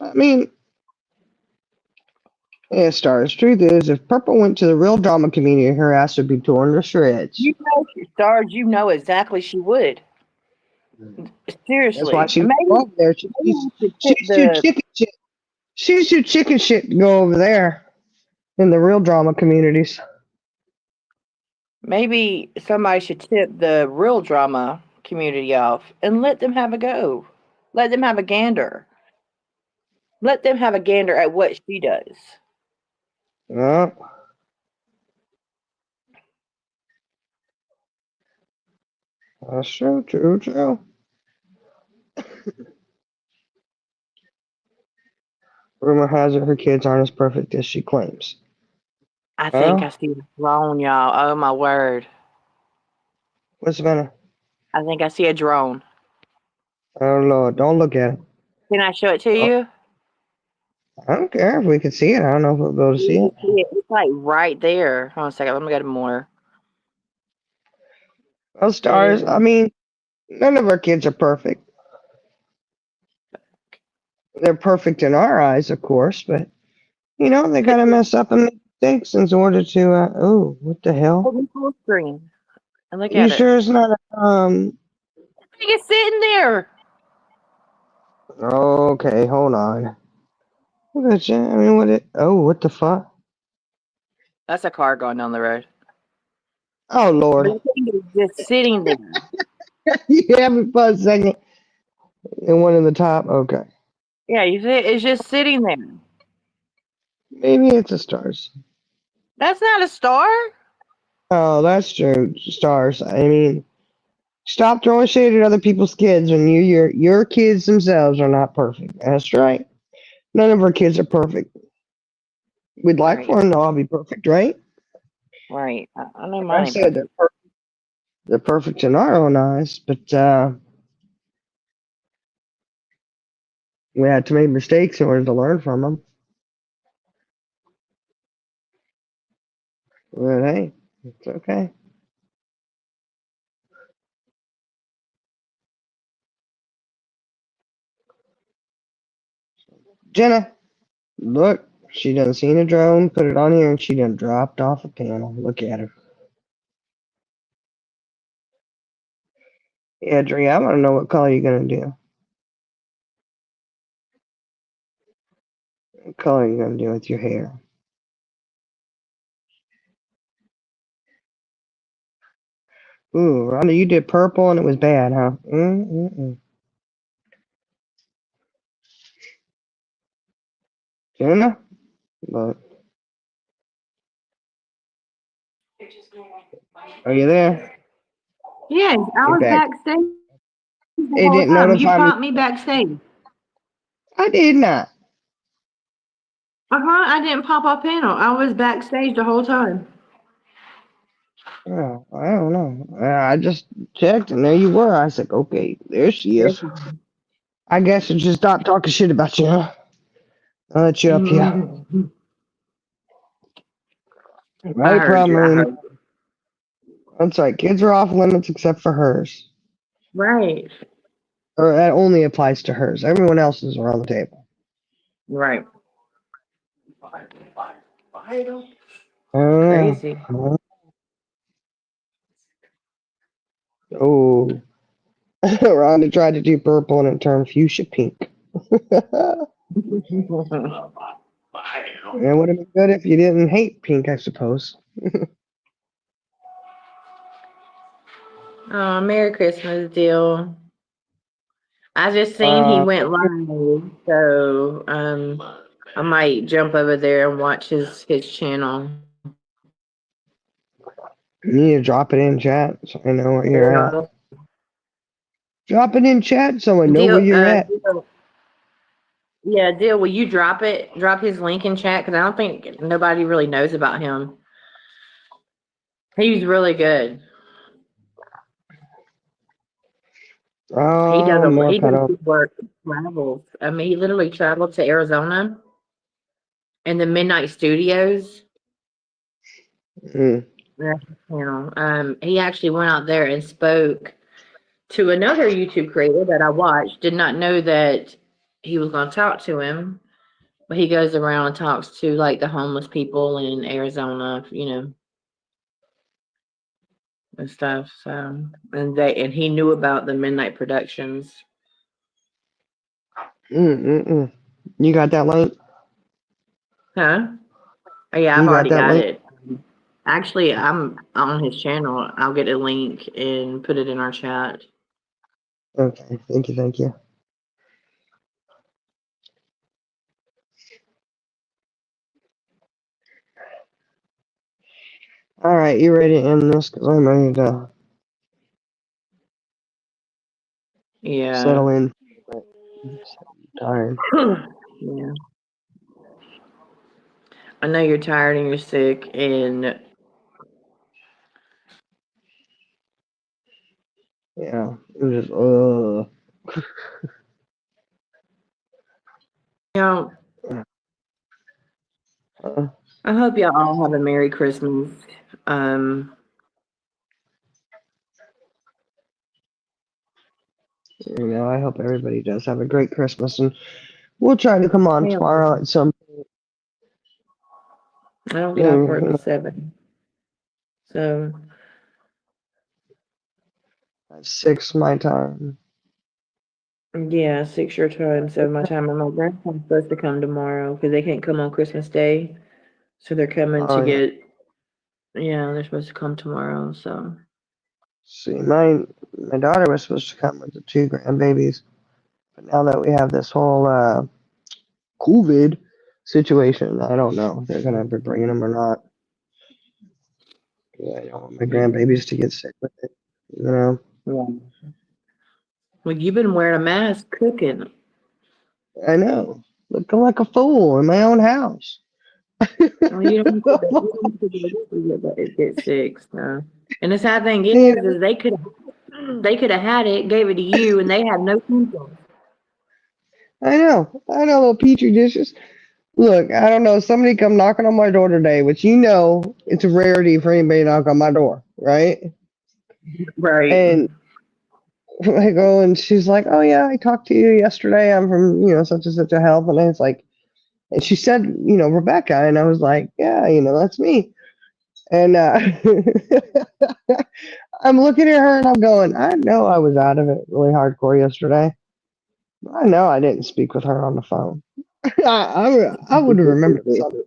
I mean, yeah, stars. Truth is, if Purple went to the real drama community, her ass would be torn to shreds. You know, stars. You know exactly she would. That's why Seriously, she's and over there. maybe I should tip She's too the chicken shit. She's too chicken shit to go over there in the real drama communities. maybe somebody should tip the real drama community off and let them have a go. Let them have a gander. Let them have a gander at what she does. Yeah, that's true, true, true. Rumor has it her kids aren't as perfect as she claims. I think I Well, see a drone, y'all. Oh my word. what's the matter? I think I see a drone. Oh Lord, don't look at it. Can I show it to Oh, you? I don't care if we can see it. I don't know if we'll be able to see You it. see it? It's like right there. Hold on a second. Let me go to more. Well, stars. I There. mean, none of our kids are perfect. They're perfect in our eyes, of course, but they gotta mess up and make mistakes in order to. Oh, what the hell? Hold me full screen and look You at it. sure it's not a I think it's sitting there. Okay, hold on. Look at you. I mean, what it? Oh, what the fuck? That's a car going down the road. Oh But Lord. I think it's just sitting there. You have it for a second. And one in the top. Okay. Yeah, you see, it's just sitting there. Maybe it's a stars. That's not a star. Oh, that's true. Stars. I mean, stop throwing shade at other people's kids when your kids themselves are not perfect. That's right. None of our kids are perfect. We'd like Right, for them to all be perfect, right? right. I know Like I mine ain't said, perfect. they're perfect in our own eyes, but we had to make mistakes in order to learn from them. But hey, it's okay. Jenna, look, she done seen a drone, put it on here, and she done dropped off a panel. Look at her. Yeah, Dre, I want to know what color you're gonna do. What color you gonna do with your hair? Ooh, Rhonda, you did purple and it was bad, huh? Mm-mm-mm. Jenna, but are you there? Yes, I Get was back. backstage the It whole didn't time. You notify me. popped me backstage. I did not. I didn't pop off panel. I was backstage the whole time. Oh, I don't know. I just checked and there you were. I said, okay, there she Yes. is. I guess it just stopped talking shit about you, huh? I'll let you up here. I Right, heard problem, you. I Marina. heard you. That's right. Kids are off limits except for hers. Right. Or that only applies to hers. Everyone else's are on the table. Right. Oh, Crazy. oh. Rhonda tried to do purple and it turned fuchsia pink. It would have been good if you didn't hate pink, I suppose. Oh, Merry Christmas, deal. I just seen he Uh, went live, so I might jump over there and watch his channel. you need to drop it in chat so I know where you're at. Deal, Drop it in chat so I know where you're at. deal. Yeah, Dill, will you drop it? Drop his link in chat because I don't think nobody really knows about him. He's really good. He does I'm he working does on. good work. He travels. I mean, he literally traveled to Arizona in the Midnight Studios. Mm, That's his channel. He actually went out there and spoke to another YouTube creator that I watched. Did not know that he was going to talk to him, but he goes around and talks to like the homeless people in Arizona, and stuff. So, and he knew about the Midnight Productions. mm. You got that link? Huh? Oh, yeah, I've You got already that got link? it. Actually, I'm on his channel. I'll get a link and put it in our chat. Okay, thank you. All right, you ready to end this? Because I'm ready to Yeah. settle in. I'm tired. Yeah. I know you're tired and you're sick, and Yeah, I'm just you know, uh, I hope y'all all have a Merry Christmas. Um, I hope everybody does have a great Christmas, and we'll try to come on hell, tomorrow at some. I don't get off work You till 7. So, at 6 my time. yeah, 6 your time, 7 my time. And my grandpa's supposed to come tomorrow because they can't come on Christmas Day. So they're coming Oh to yeah. yeah, they're supposed to come tomorrow. So, See, my daughter was supposed to come with the 2 grandbabies, but now that we have this whole COVID situation, I don't know if they're gonna be bringing them or not. Yeah, I don't want my yeah. grandbabies to get sick with it. You know. Yeah. Well, you've been wearing a mask cooking. I know. Looking like a fool in my own house. Well, you don't get sick. So. And the sad thing You is they could have had it, gave it to you, and they have no symptoms. I know. I know, little petri dishes. Look, I don't know. Somebody come knocking on my door today, which it's a rarity for anybody to knock on my door, right? Right. And I go and she's like, "Oh yeah, I talked to you yesterday. I'm from such and such a health," and it's like, and she said, Rebecca, and I was like, "Yeah, that's me." And I'm looking at her and I'm going, I know I was out of it really hardcore yesterday. I know I didn't speak with her on the phone. I would have remembered something.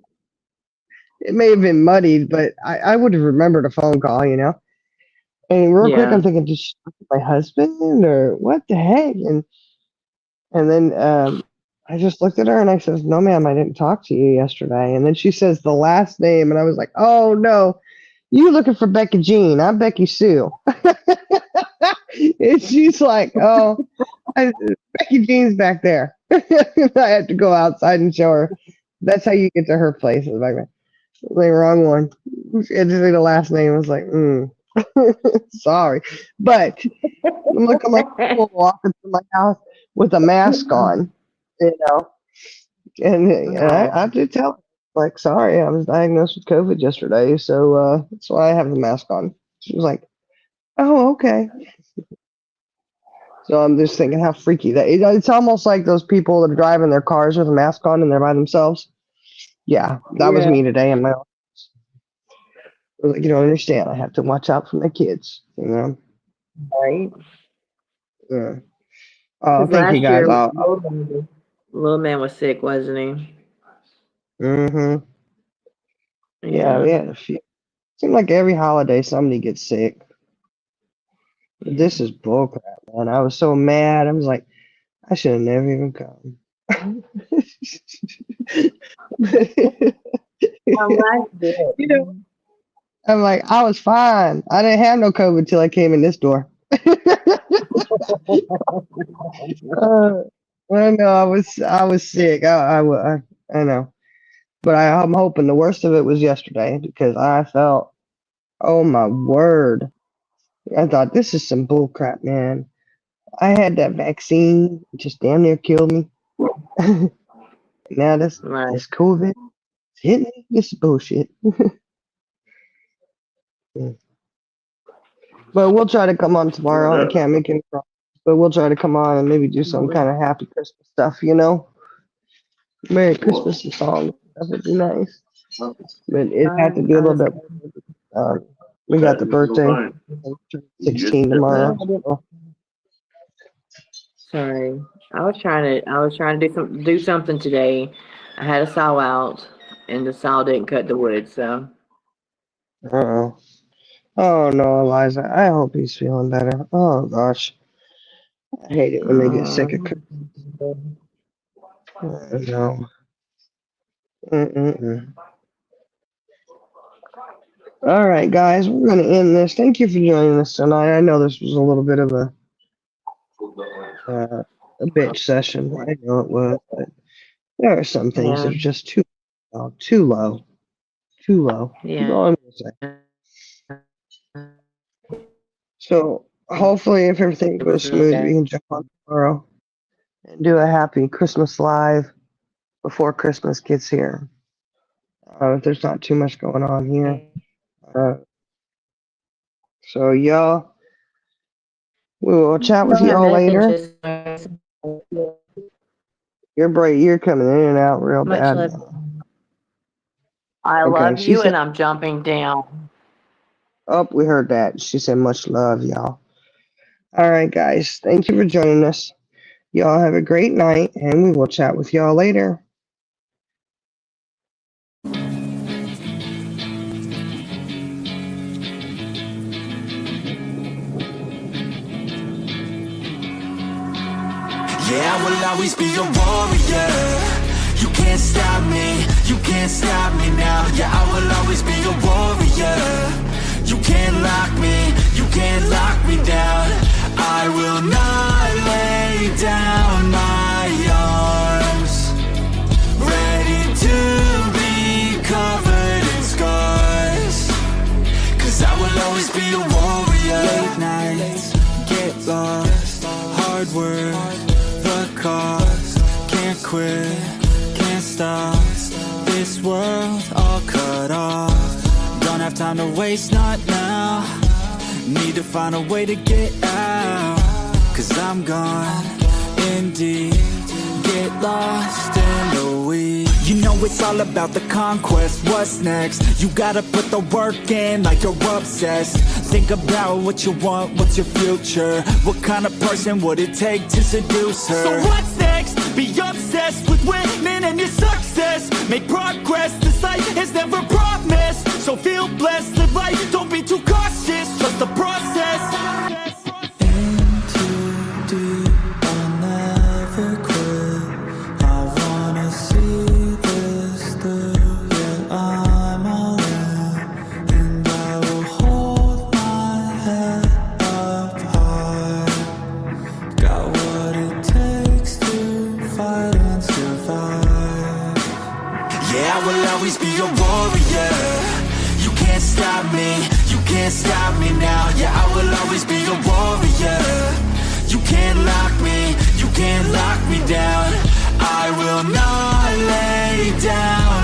It may have been muddied, but I would have remembered a phone call. And real quick, Yeah. I'm thinking, did she talk to my husband or what the heck? And then I just looked at her and I says, no, ma'am, I didn't talk to you yesterday. And then she says the last name, and I was like, oh no, you looking for Becky Jean? I'm Becky Sue. And she's like, oh, Becky Jean's back there. I had to go outside and show her. That's how you get to her place. It was like, the wrong one. She had to say the last name. I was like, sorry. But I'm looking like a fool walking through my house with a mask on, you know. And Oh, I did tell her, like, sorry, I was diagnosed with COVID yesterday, so that's why I have the mask on. She was like, oh, okay. So I'm just thinking how freaky it's almost like those people that are driving their cars with a mask on and they're by themselves. Yeah, that was yeah. me today in my office. I was like, you don't understand. I have to watch out for my kids. Right. Yeah. Oh, Because thank you last guys. year, Oh, little man was sick, wasn't he? mm-hmm. Yeah, Yeah. we had a few. Seemed like every holiday somebody gets sick. But Yeah. this is bullcrap, man. I was so mad. I was like, I should have never even come. I'm glad you you know, did. I'm like, I was fine. I didn't have no COVID until I came in this door. I know I was sick. I know, but I'm hoping the worst of it was yesterday because I felt, oh my word, I thought this is some bull crap, man. I had that vaccine, it just damn near killed me. Now Right. this COVID is hitting me. This is bullshit. Mm. But we'll try to come on tomorrow. I can't make any promises, but we'll try to come on and maybe do some kind of happy Christmas stuff, you know? Merry Christmas and songs. That would be nice. But it had to be a I little was, bit. We got the birthday, 16 tomorrow. So, sorry. I was trying to do something today. I had a saw out and the saw didn't cut the wood, so. uh-oh. Oh no, Eliza. I hope he's feeling better. Oh gosh. I hate it when they get sick of no. Mm-mm-mm. All right, guys, we're going to end this. Thank you for joining us tonight. I know this was a little bit of a bitch session. I know it was, but there are some things Yeah. that are just too low, too low. That's Yeah. all I'm going to say. So hopefully, if everything goes smooth, we can jump on tomorrow and do a happy Christmas live before Christmas gets here. If there's not too much going on here. So y'all, we will chat with My y'all later. messages. You're coming in and out real Much bad. love. I Okay, love she you said, and I'm jumping down. oh, we heard that. She said, much love, y'all. All right, guys. Thank you for joining us. Y'all have a great night, and we will chat with y'all later. Yeah, I will always be a warrior. You can't stop me, you can't stop me now. Yeah, I will always be a warrior. You can't lock me, you can't lock me down. I will not lay down my arms. Ready to be covered in scars. Cause I will always be a warrior. Late nights, get lost, hard work, the cost. Can't quit, can't stop. This world all cut off. Don't have time to waste, not now. Need to find a way to get out. Cause I'm gone, indeed. Get lost in the weeds. You know it's all about the conquest. What's next? You gotta put the work in like you're obsessed. Think about what you want, what's your future? What kind of person would it take to seduce her? So what's next? Be obsessed with winning and your success. Make progress, this life is never promised. So feel blessed, live life, don't be too cautious. Trust the process. In too deep, I'll never quit. I wanna see this through. Yeah, I'm all in, and I will hold my head up high. Got what it takes to fight and survive. Yeah, I will always be a warrior. You can't stop me, you can't stop me now. Yeah, I will always be a warrior. You can't lock me, you can't lock me down. I will not lay down